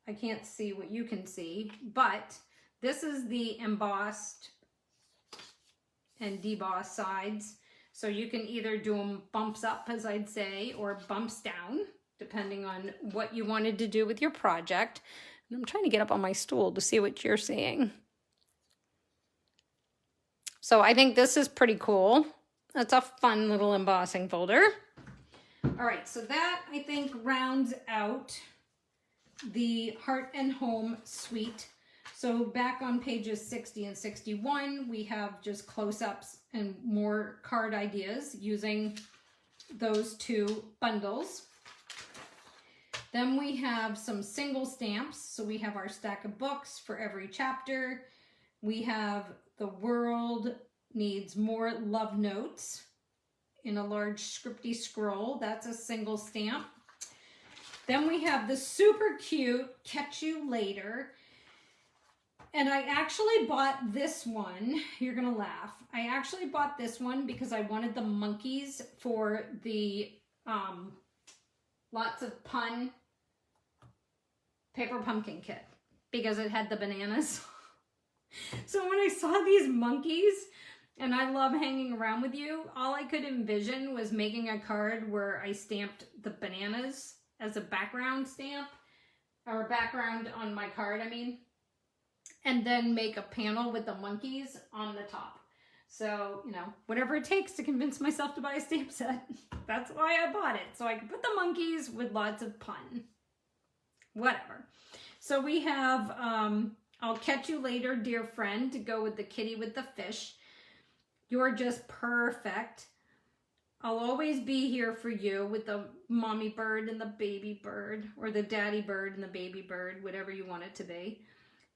I can't see what you can see, but this is the embossed and debossed sides. So you can either do them bumps up, as I'd say, or bumps down, depending on what you wanted to do with your project. And I'm trying to get up on my stool to see what you're seeing. So I think this is pretty cool. That's a fun little embossing folder. All right, so that I think rounds out the Heart and Home suite. So back on pages 60 and 61, we have just close-ups and more card ideas using those 2 bundles. Then we have some single stamps. So we have our stack of books for every chapter. We have The World Needs More Love Notes in a large scripty scroll. That's a single stamp. Then we have the super cute Catch You Later. And I actually bought this one. You're gonna laugh. I actually bought this one because I wanted the monkeys for the lots of pun paper pumpkin kit because it had the bananas. So when I saw these monkeys, and I love hanging around with you, all I could envision was making a card where I stamped the bananas as a background stamp, or a background on my card, I mean, and then make a panel with the monkeys on the top. So, you know, whatever it takes to convince myself to buy a stamp set. That's why I bought it, so I could put the monkeys with lots of pun. Whatever. So we have I'll Catch You Later, Dear Friend, to go with the kitty with the fish. You're Just Perfect. I'll Always Be Here for You with the mommy bird and the baby bird, or the daddy bird and the baby bird, whatever you want it to be.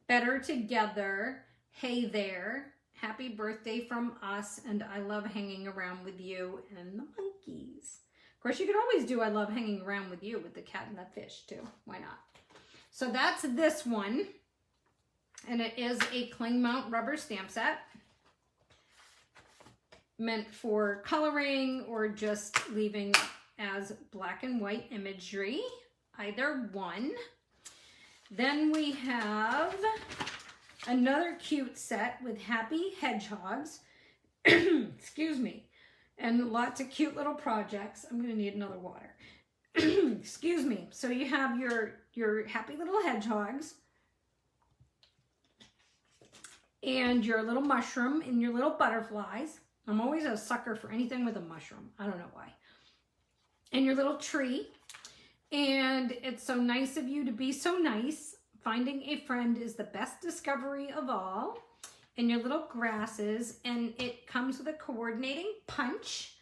Better Together, Hey There, Happy Birthday from Us, and I Love Hanging Around with You, and the monkeys. Of course, you could always do I Love Hanging Around with You with the cat and the fish too. Why not? So that's this one. And it is a cling mount rubber stamp set. Meant for coloring or just leaving as black and white imagery. Either one. Then we have another cute set with happy hedgehogs. Excuse me. And lots of cute little projects. I'm going to need another water. Excuse me. So you have your happy little hedgehogs. And your little mushroom and your little butterflies. I'm always a sucker for anything with a mushroom. I don't know why. And your little tree. And it's so nice of you to be so nice. Finding a friend is the best discovery of all. And your little grasses. And it comes with a coordinating punch.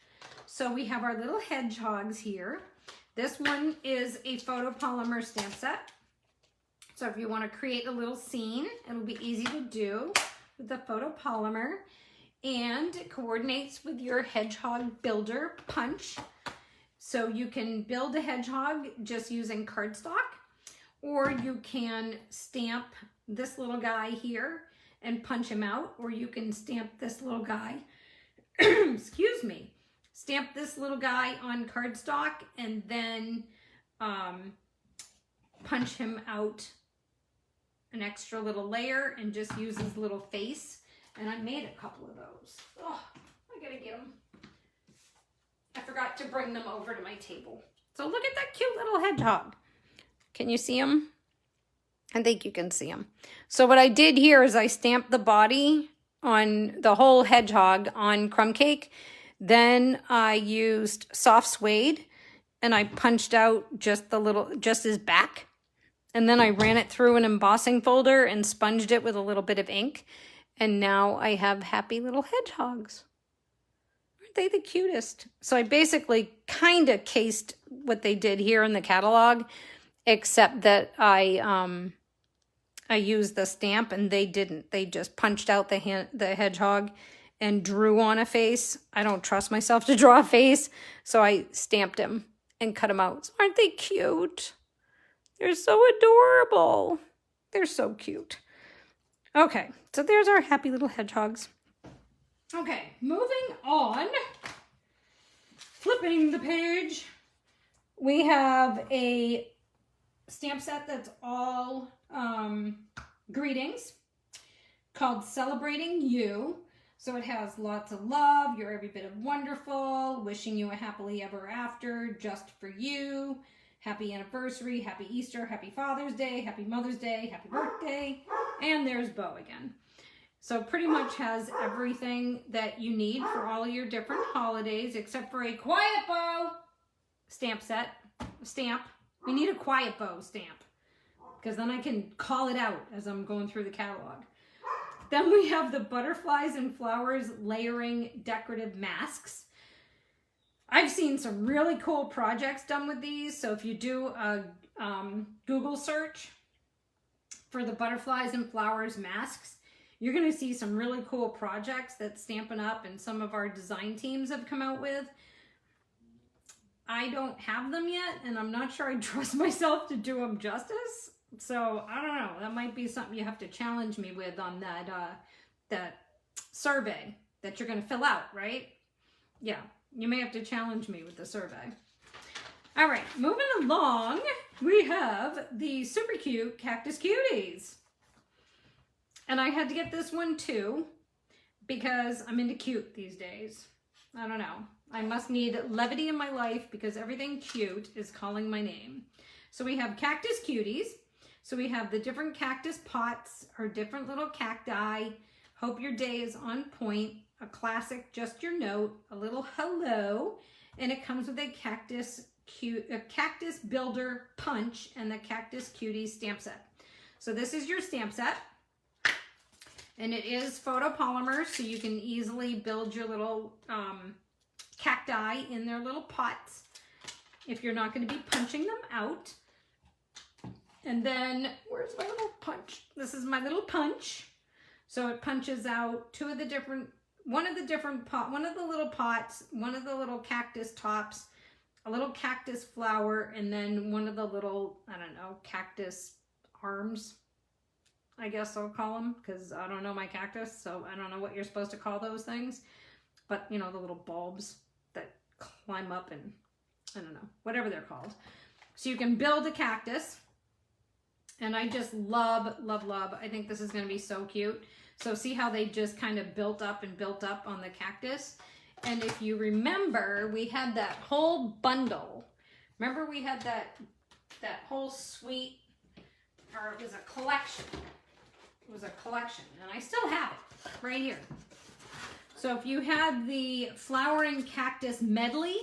So we have our little hedgehogs here. This one is a photopolymer stamp set. So if you want to create a little scene, it'll be easy to do with the photopolymer. And it coordinates with your hedgehog builder punch. So you can build a hedgehog just using cardstock, or you can stamp this little guy here and punch him out, or you can stamp this little guy, excuse me, stamp this little guy on cardstock and then punch him out an extra little layer and just use his little face. And I made a couple of those. Oh, I gotta get them. I forgot to bring them over to my table. So look at that cute little hedgehog. Can you see him? I think you can see him. So what I did here is I stamped the body on the whole hedgehog on crumb cake. Then I used soft suede and I punched out just his back. And then I ran it through an embossing folder and sponged it with a little bit of ink. And now I have happy little hedgehogs. Aren't they the cutest? So I basically kind of cased what they did here in the catalog, except that I used the stamp and they didn't. They just punched out the hedgehog and drew on a face. I don't trust myself to draw a face, so I stamped him and cut him out. So aren't they cute? They're so adorable. They're so cute. Okay, so there's our happy little hedgehogs. Okay, moving on. Flipping the page. We have a stamp set that's all greetings called Celebrating You. So it has lots of love, you're every bit of wonderful, wishing you a happily ever after, just for you, happy anniversary, happy Easter, happy Father's Day, happy Mother's Day, happy birthday, and there's Bo again. So pretty much has everything that you need for all your different holidays, except for a Quiet Bo stamp set. Stamp. We need a Quiet Bo stamp, because then I can call it out as I'm going through the catalog. Then we have the butterflies and flowers layering decorative masks. I've seen some really cool projects done with these. So if you do Google search for the butterflies and flowers masks, you're going to see some really cool projects that Stampin' Up! And some of our design teams have come out with. I don't have them yet, and I'm not sure I trust myself to do them justice. So I don't know. That might be something you have to challenge me with on that survey that you're going to fill out, right? Yeah, you may have to challenge me with the survey. All right, moving along, we have the super cute Cactus Cuties. And I had to get this one too, because I'm into cute these days. I don't know. I must need levity in my life because everything cute is calling my name. So we have Cactus Cuties. So we have the different cactus pots or different little cacti. Hope your day is on point. A classic, just your note, a little hello. And it comes with a Cactus Builder Punch and the Cactus Cuties stamp set. So this is your stamp set. And it is photopolymer, so you can easily build your little cacti in their little pots if you're not going to be punching them out. And then, where's my little punch? This is my little punch. So it punches out one of the little pots, one of the little cactus tops, a little cactus flower, and then one of the little, I don't know, cactus arms, I guess I'll call them, because I don't know my cactus, so I don't know what you're supposed to call those things. But, you know, the little bulbs that climb up and, I don't know, whatever they're called. So you can build a cactus. And I just love, love, love. I think this is going to be so cute. So see how they just kind of built up and built up on the cactus? And if you remember, we had that whole bundle. Remember we had that whole suite, or it was a collection. It was a collection, and I still have it right here. So if you had the flowering cactus medley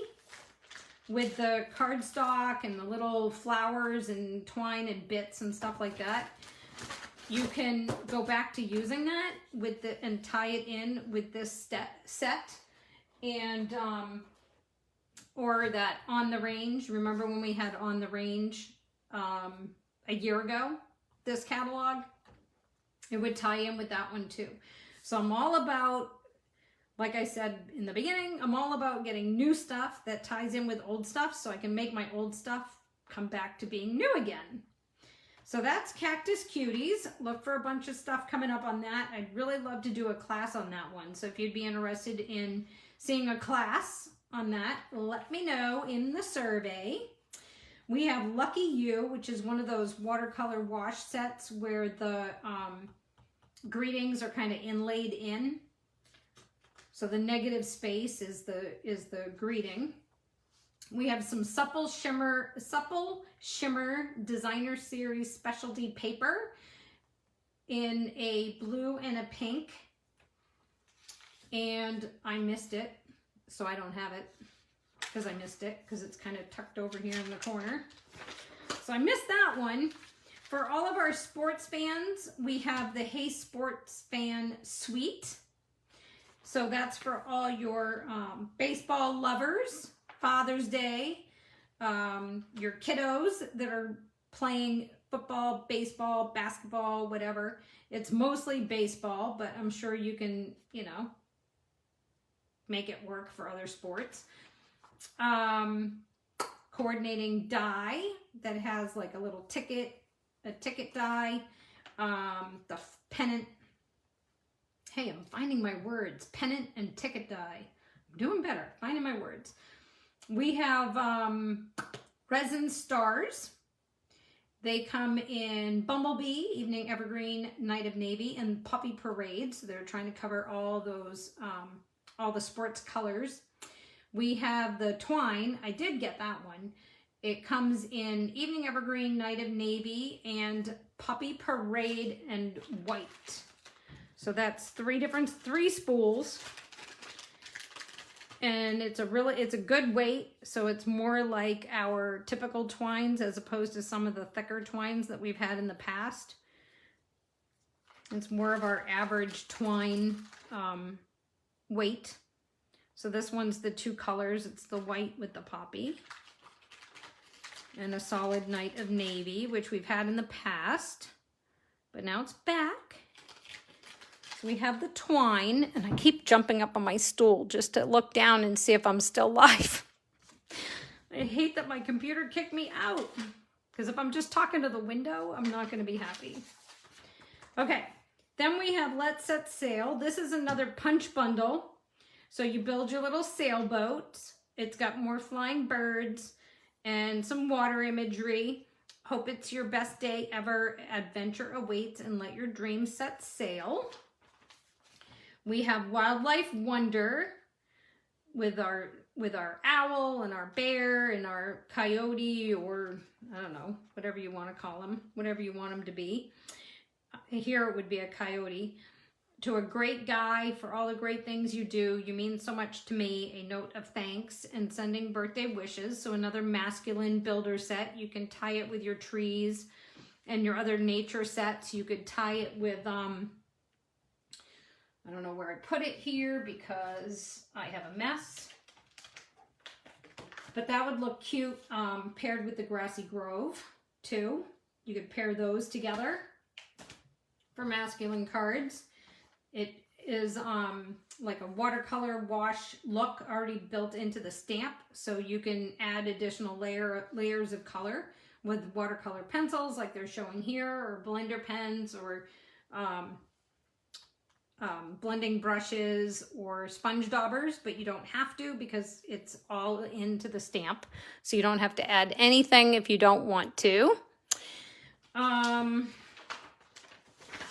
with the cardstock and the little flowers and twine and bits and stuff like that, you can go back to using that with and tie it in with this set and or that On the Range. Remember when we had On the Range a year ago, this catalog? It would tie in with that one too. So I'm all about, like I said in the beginning, I'm all about getting new stuff that ties in with old stuff so I can make my old stuff come back to being new again. So that's Cactus Cuties. Look for a bunch of stuff coming up on that. I'd really love to do a class on that one. So if you'd be interested in seeing a class on that, let me know in the survey. We have Lucky You, which is one of those watercolor wash sets where the greetings are kind of inlaid in. So the negative space is the greeting. We have some Supple Shimmer Designer Series Specialty Paper in a blue and a pink. And I missed it, so I don't have it because I missed it because it's kind of tucked over here in the corner. So I missed that one. For all of our sports fans, we have the Hey Sports Fan Suite. So that's for all your baseball lovers, Father's Day, your kiddos that are playing football, baseball, basketball, whatever. It's mostly baseball, but I'm sure you can, you know, make it work for other sports. Coordinating die that has like a little ticket, a ticket die, the pennant. Hey, I'm finding my words. Pennant and ticket die. I'm doing better. Finding my words. We have resin stars. They come in Bumblebee, Evening Evergreen, Night of Navy, and Puppy Parade. So they're trying to cover all those, all the sports colors. We have the twine. I did get that one. It comes in Evening Evergreen, Night of Navy, and Puppy Parade and white. So that's three spools. And it's a good weight, so it's more like our typical twines as opposed to some of the thicker twines that we've had in the past. It's more of our average twine weight. So this one's the two colors. It's the white with the poppy. and a solid night of navy, which we've had in the past, but now it's back. So we have the twine, and I keep jumping up on my stool just to look down and see if I'm still live. I hate that my computer kicked me out, because if I'm just talking to the window, I'm not going to be happy. Okay, then we have Let's Set Sail. This is another punch bundle. So you build your little sailboat. It's got more flying birds and some water imagery. Hope it's your best day ever. Adventure awaits and let your dreams set sail. We have Wildlife Wonder with our owl and our bear and our coyote, or I don't know, whatever you want to call them, whatever you want them to be. Here it would be a coyote. To a great guy for all the great things you do. You mean so much to me. A note of thanks and sending birthday wishes. So another masculine builder set. You can tie it with your trees and your other nature sets. You could tie it with, I don't know where I put it here because I have a mess. But that would look cute paired with the Grassy Grove too. You could pair those together for masculine cards. It is like a watercolor wash look already built into the stamp, so you can add additional layers of color with watercolor pencils like they're showing here, or blender pens, or blending brushes, or sponge daubers, but you don't have to because it's all into the stamp, so you don't have to add anything if you don't want to.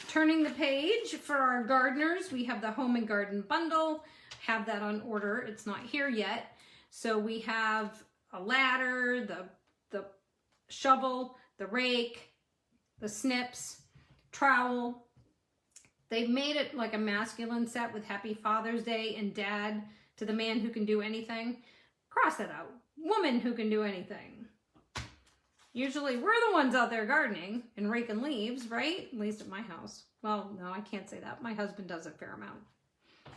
Turning the page for our gardeners, we have the Home and Garden Bundle. Have that on order. It's not here yet. So we have a ladder, the shovel, the rake, the snips, trowel. They've made it like a masculine set with Happy Father's Day and Dad to the man who can do anything. Cross that out. Woman who can do anything. Usually we're the ones out there gardening and raking leaves, right? At least at my house. Well, no, I can't say that. My husband does a fair amount.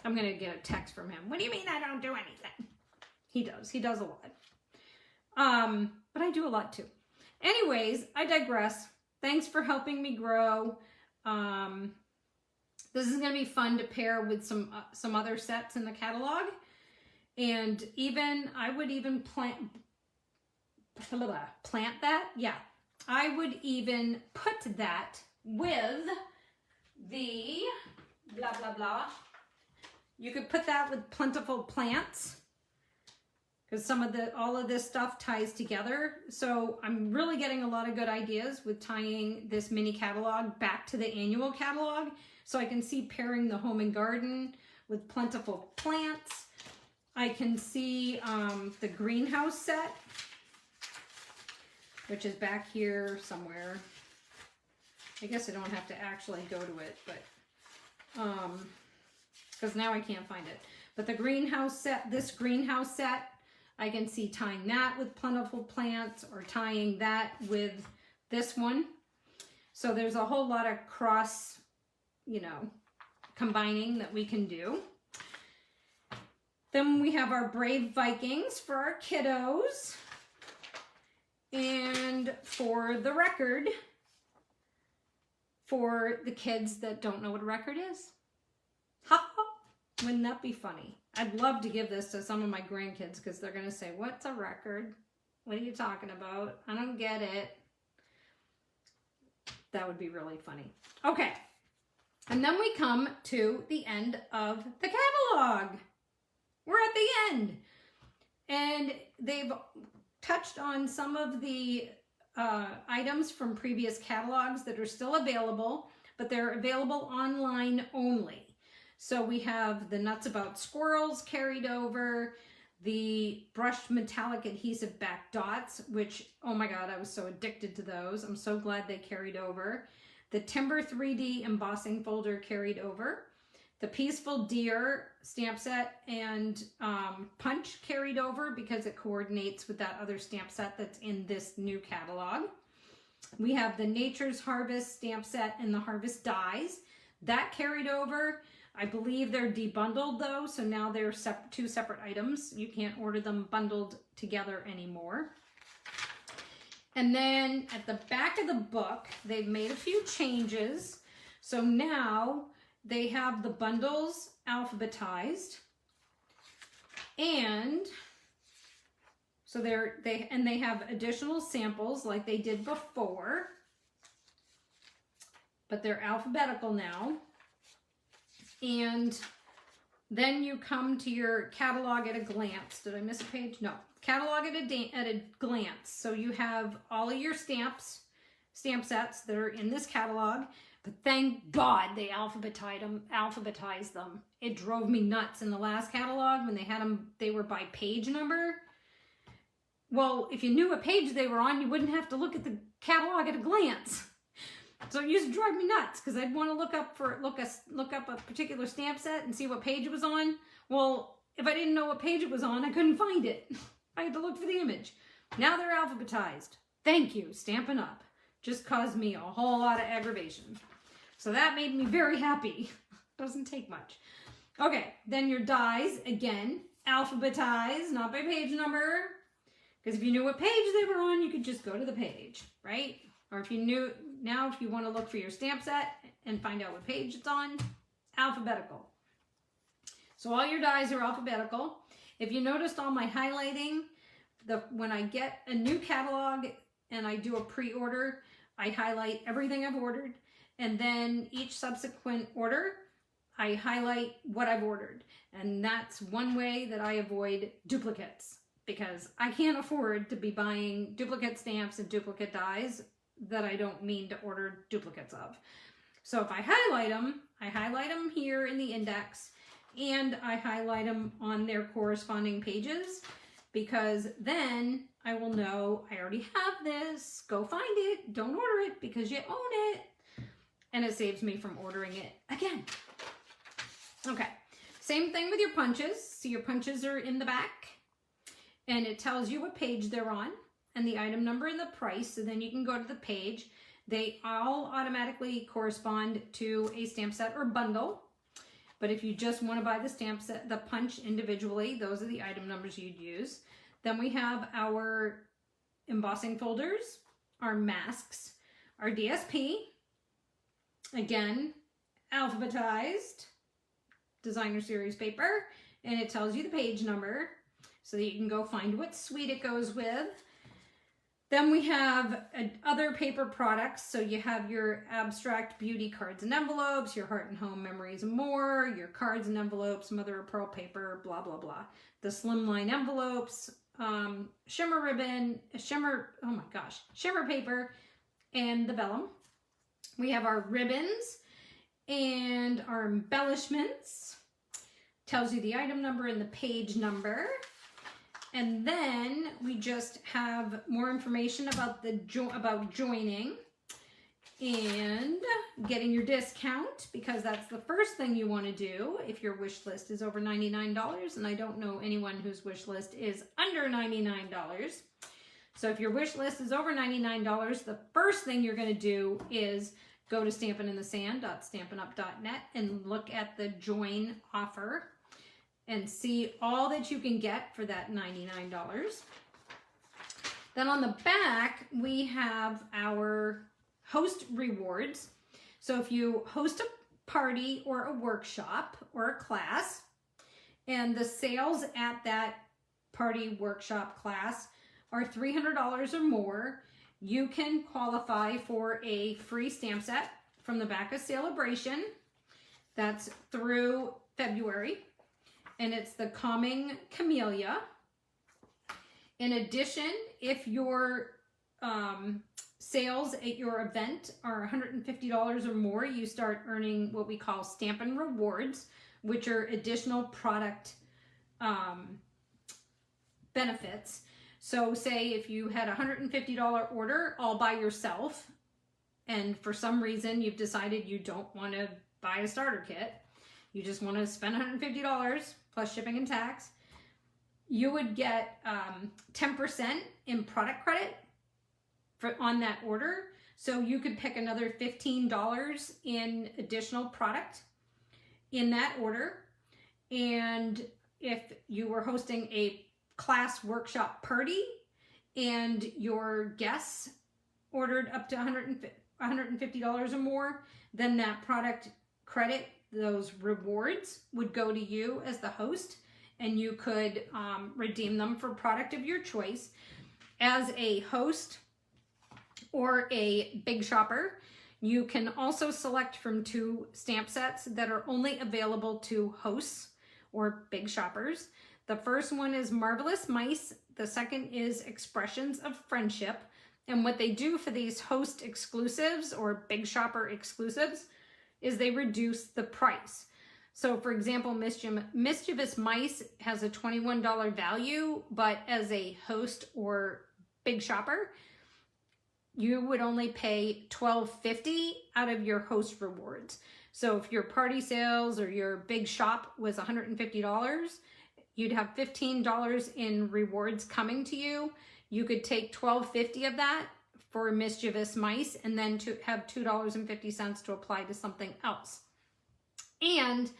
I'm going to get a text from him. What do you mean I don't do anything? He does. He does a lot. But I do a lot too. Anyways, I digress. Thanks for helping me grow. This is going to be fun to pair with some other sets in the catalog. And even, I would even plant that, yeah. I would even put that with the blah, blah, blah. You could put that with Plentiful Plants, because all of this stuff ties together. So I'm really getting a lot of good ideas with tying this mini catalog back to the annual catalog. So I can see pairing the Home and Garden with Plentiful Plants. I can see the greenhouse set, which is back here somewhere. I guess I don't have to actually go to it, but because now I can't find it. But the greenhouse set, this greenhouse set, I can see tying that with Plentiful Plants, or tying that with this one. So there's a whole lot of cross, combining that we can do. Then we have our Brave Vikings for our kiddos. And for the record, for the kids that don't know what a record is. Ha ha! Wouldn't that be funny? I'd love to give this to some of my grandkids, because they're going to say, what's a record? What are you talking about? I don't get it. That would be really funny. Okay. And then we come to the end of the catalog. We're at the end. And they've touched on some of the items from previous catalogs that are still available, but they're available online only. So we have the Nuts About Squirrels carried over, the brushed metallic adhesive back dots, which, oh my God, I was so addicted to those. I'm so glad they carried over. The Timber 3D embossing folder carried over. The Peaceful Deer stamp set and punch carried over because it coordinates with that other stamp set that's in this new catalog. We have the Nature's Harvest stamp set and the Harvest dies. That carried over. I believe they're debundled though, so now they're two separate items. You can't order them bundled together anymore. And then at the back of the book, they've made a few changes. So now they have the bundles alphabetized. And so they have additional samples like they did before, but they're alphabetical now. And then you come to your catalog at a glance. Did I miss a page? No. Catalog at a glance. So you have all of your stamp sets that are in this catalog, but thank God they alphabetized them. It drove me nuts in the last catalog when they had them, they were by page number. Well, if you knew what page they were on, you wouldn't have to look at the catalog at a glance. So it used to drive me nuts because I'd want to look up a particular stamp set and see what page it was on. Well, if I didn't know what page it was on, I couldn't find it. I had to look for the image. Now they're alphabetized. Thank you, Stampin' Up. Just caused me a whole lot of aggravation. So that made me very happy. Doesn't take much. Okay, then your dies, again, alphabetized, not by page number. Because if you knew what page they were on, you could just go to the page, right? Or if you knew, now if you want to look for your stamp set and find out what page it's on, alphabetical. So all your dies are alphabetical. If you noticed all my highlighting, when I get a new catalog and I do a pre-order, I highlight everything I've ordered, and then each subsequent order, I highlight what I've ordered. And that's one way that I avoid duplicates, because I can't afford to be buying duplicate stamps and duplicate dies that I don't mean to order duplicates of. So if I highlight them here in the index, and I highlight them on their corresponding pages, because then I will know I already have this. Go find it. Don't order it because you own it. And it saves me from ordering it again. Okay, same thing with your punches. So your punches are in the back, and it tells you what page they're on and the item number and the price. So then you can go to the page. They all automatically correspond to a stamp set or bundle. But if you just want to buy the stamp set, the punch individually, those are the item numbers you'd use. Then we have our embossing folders, our masks, our DSP, again, alphabetized, designer series paper, and it tells you the page number so that you can go find what suite it goes with. Then we have other paper products. So you have your abstract beauty cards and envelopes, your heart and home memories and more, your cards and envelopes, mother of pearl paper, blah, blah, blah. The slimline envelopes, shimmer ribbon, shimmer paper, and the vellum. We have our ribbons and our embellishments. Tells you the item number and the page number. And then we just have more information about joining and getting your discount, because that's the first thing you want to do if your wish list is over $99. And I don't know anyone whose wish list is under $99. So if your wish list is over $99, the first thing you're going to do is go to stappininthesand.stampinup.net and look at the join offer and see all that you can get for that $99. Then on the back, we have our host rewards. So if you host a party or a workshop or a class, and the sales at that party, workshop, class are $300 or more, you can qualify for a free stamp set from the back of Celebration. That's through February. And it's the Calming Camellia. In addition, if your sales at your event are $150 or more, you start earning what we call Stampin Rewards, which are additional product benefits. So say if you had a $150 order all by yourself, and for some reason you've decided you don't want to buy a starter kit, you just want to spend $150 plus shipping and tax, you would get 10% in product credit on that order. So you could pick another $15 in additional product in that order. And if you were hosting a class, workshop, party, and your guests ordered up to $150 or more, then that product credit, those rewards, would go to you as the host, and you could redeem them for product of your choice. As a host or a big shopper, you can also select from 2 stamp sets that are only available to hosts or big shoppers. The first one is Marvelous Mice. The second is Expressions of Friendship. And what they do for these host exclusives or big shopper exclusives is they reduce the price. So for example, Mischievous Mice has a $21 value, but as a host or big shopper, you would only pay $12.50 out of your host rewards. So if your party sales or your big shop was $150, you'd have $15 in rewards coming to you. You could take $12.50 of that for Mischievous Mice and then to have $2.50 to apply to something else. And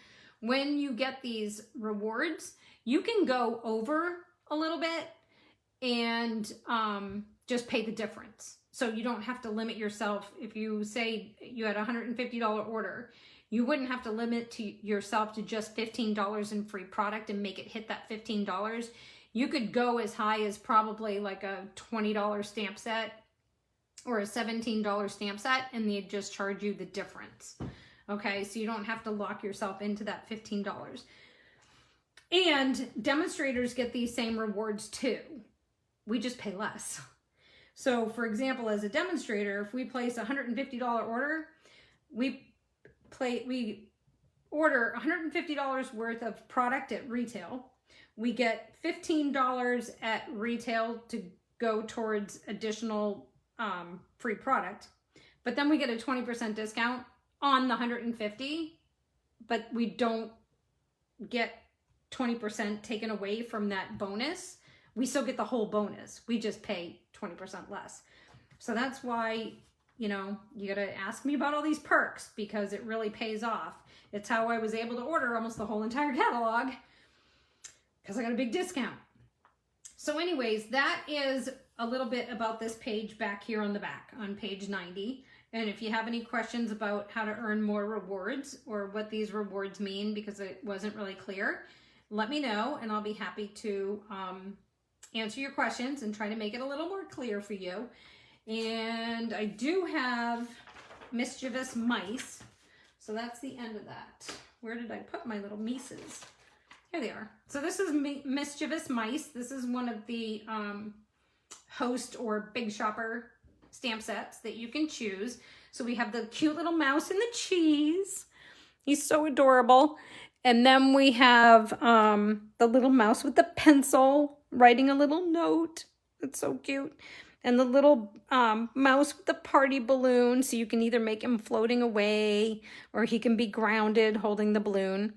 when you get these rewards, you can go over a little bit and just pay the difference. So you don't have to limit yourself. If you say you had a $150 order, you wouldn't have to limit to yourself to just $15 in free product and make it hit that $15. You could go as high as probably like a $20 stamp set or a $17 stamp set, and they'd just charge you the difference. Okay, so you don't have to lock yourself into that $15. And demonstrators get these same rewards too. We just pay less. So for example, as a demonstrator, if we place a $150 order, we order $150 worth of product at retail. We get $15 at retail to go towards additional free product, but then we get a 20% discount on the $150, but we don't get 20% taken away from that bonus. We still get the whole bonus. We just pay 20% less. So that's why, you know, you gotta ask me about all these perks because it really pays off. It's how I was able to order almost the whole entire catalog because I got a big discount. So anyways, that is a little bit about this page back here on the back on page 90. And if you have any questions about how to earn more rewards or what these rewards mean because it wasn't really clear, let me know and I'll be happy to answer your questions and try to make it a little more clear for you. And I do have Mischievous Mice. So that's the end of that. Where did I put my little mices? Here they are. So this is Mischievous Mice. This is one of the host or big shopper stamp sets that you can choose. So we have the cute little mouse and the cheese. He's so adorable. And then we have the little mouse with the pencil writing a little note. It's so cute. And the little mouse with the party balloon. So you can either make him floating away or he can be grounded holding the balloon.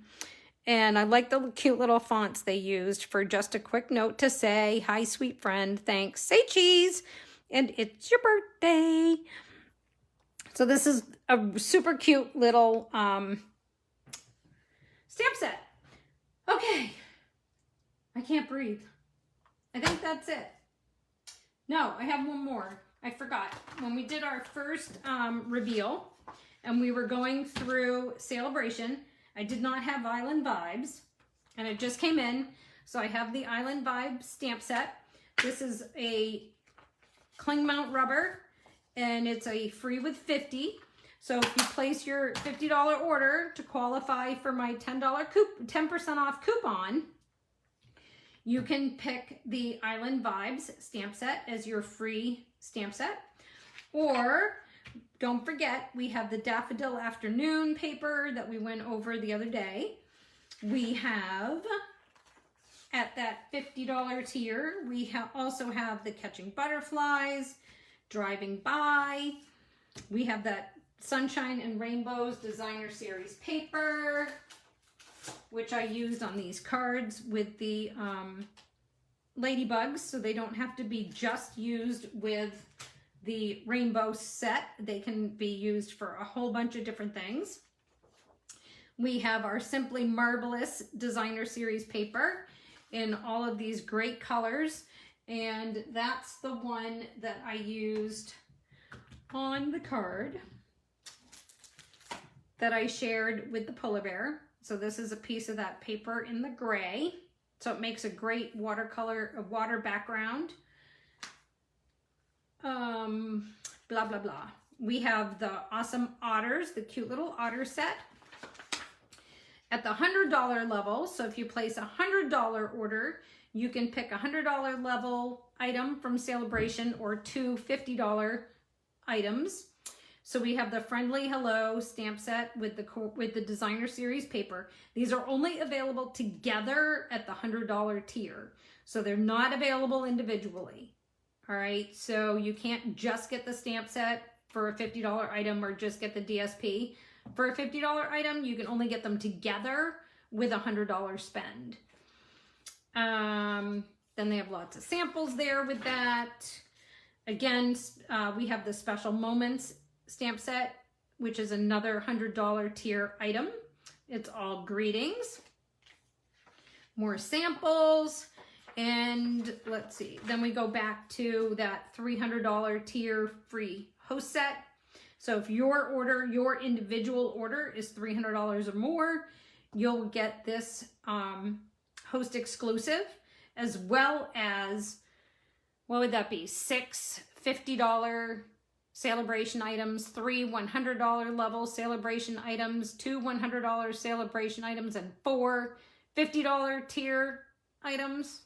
And I like the cute little fonts they used for just a quick note to say, hi, sweet friend, thanks, say cheese, and it's your birthday. So this is a super cute little stamp set. Okay, I can't breathe. I think that's it. No, I have one more. I forgot. When we did our first reveal and we were going through Celebration, I did not have Island Vibes, and it just came in. So I have the Island Vibes stamp set. This is a cling mount rubber, and it's a free with 50. So if you place your $50 order to qualify for my $10% off coupon, you can pick the Island Vibes stamp set as your free stamp set. Or don't forget, we have the Daffodil Afternoon paper that we went over the other day. We have, at that $50 tier, we also have the Catching Butterflies, Driving By. We have that Sunshine and Rainbows Designer Series paper, which I used on these cards with the ladybugs, so they don't have to be just used with the rainbow set. They can be used for a whole bunch of different things. We have our Simply Marvelous Designer Series paper in all of these great colors. And that's the one that I used on the card that I shared with the polar bear. So this is a piece of that paper in the gray. So it makes a great water background. Blah, blah, blah. We have the awesome otters, the cute little otter set at the $100 level. So if you place a $100 order, you can pick a $100 level item from Celebration or two $50 items. So we have the Friendly Hello stamp set with the Designer Series paper. These are only available together at the $100 tier. So they're not available individually. All right, so you can't just get the stamp set for a $50 item or just get the DSP. For a $50 item, you can only get them together with a $100 spend. Then they have lots of samples there with that. Again, we have the Special Moments stamp set, which is another $100 tier item. It's all greetings. More samples. And let's see, then we go back to that $300 tier free host set. So if your individual order is $300 or more, you'll get this host exclusive, as well as, what would that be? 6 $50 Celebration items, 3 $100 level Celebration items, 2 $100 Celebration items, and 4 $50 tier items.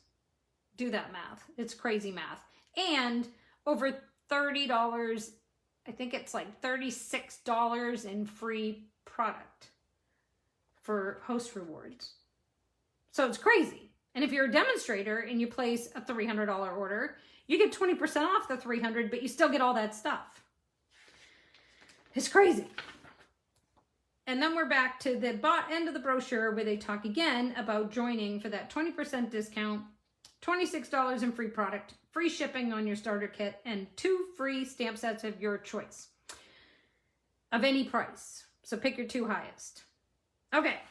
Do that math. It's crazy math. And over $30, I think it's like $36 in free product for host rewards. So it's crazy. And if you're a demonstrator and you place a $300 order, you get 20% off the $300, but you still get all that stuff. It's crazy. And then we're back to the end of the brochure where they talk again about joining for that 20% discount, $26 in free product, free shipping on your starter kit, and 2 free stamp sets of your choice of any price. So pick your 2 highest. Okay,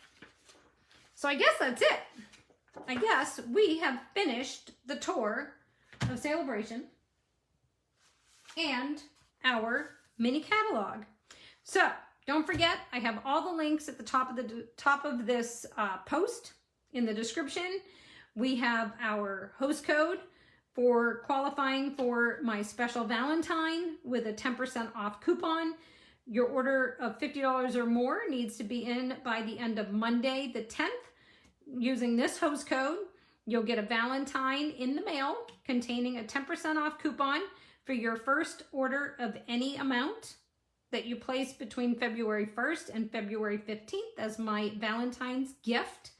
so I guess that's it. I guess we have finished the tour of Celebration and our mini catalog. So don't forget, I have all the links at the top of this post in the description. We have our host code for qualifying for my special Valentine with a 10% off coupon. Your order of $50 or more needs to be in by the end of Monday the 10th. Using this host code, you'll get a Valentine in the mail containing a 10% off coupon for your first order of any amount that you place between February 1st and February 15th as my Valentine's gift.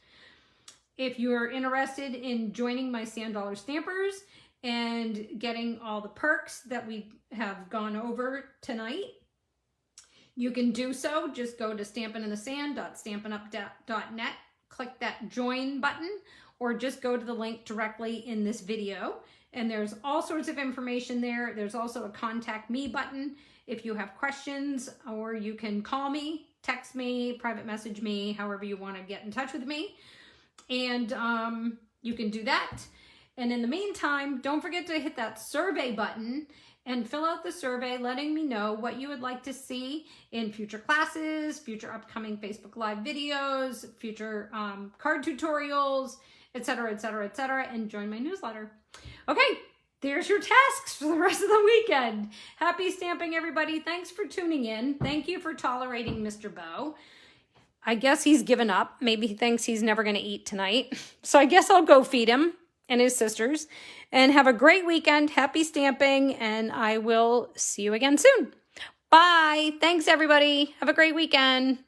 If you're interested in joining my $100 Stampers and getting all the perks that we have gone over tonight, you can do so. Just go to stampininthesand.stampinup.net, click that join button, or just go to the link directly in this video. And there's all sorts of information there. There's also a contact me button if you have questions, or you can call me, text me, private message me, however you want to get in touch with me. And you can do that. And in the meantime, don't forget to hit that survey button and fill out the survey letting me know what you would like to see in future classes, future upcoming Facebook Live videos, future card tutorials, etc., etc., etc., and join my newsletter. Okay, there's your tasks for the rest of the weekend. Happy stamping, everybody. Thanks for tuning in. Thank you for tolerating Mr. Bo. I guess he's given up. Maybe he thinks he's never going to eat tonight. So I guess I'll go feed him and his sisters. And have a great weekend. Happy stamping. And I will see you again soon. Bye. Thanks, everybody. Have a great weekend.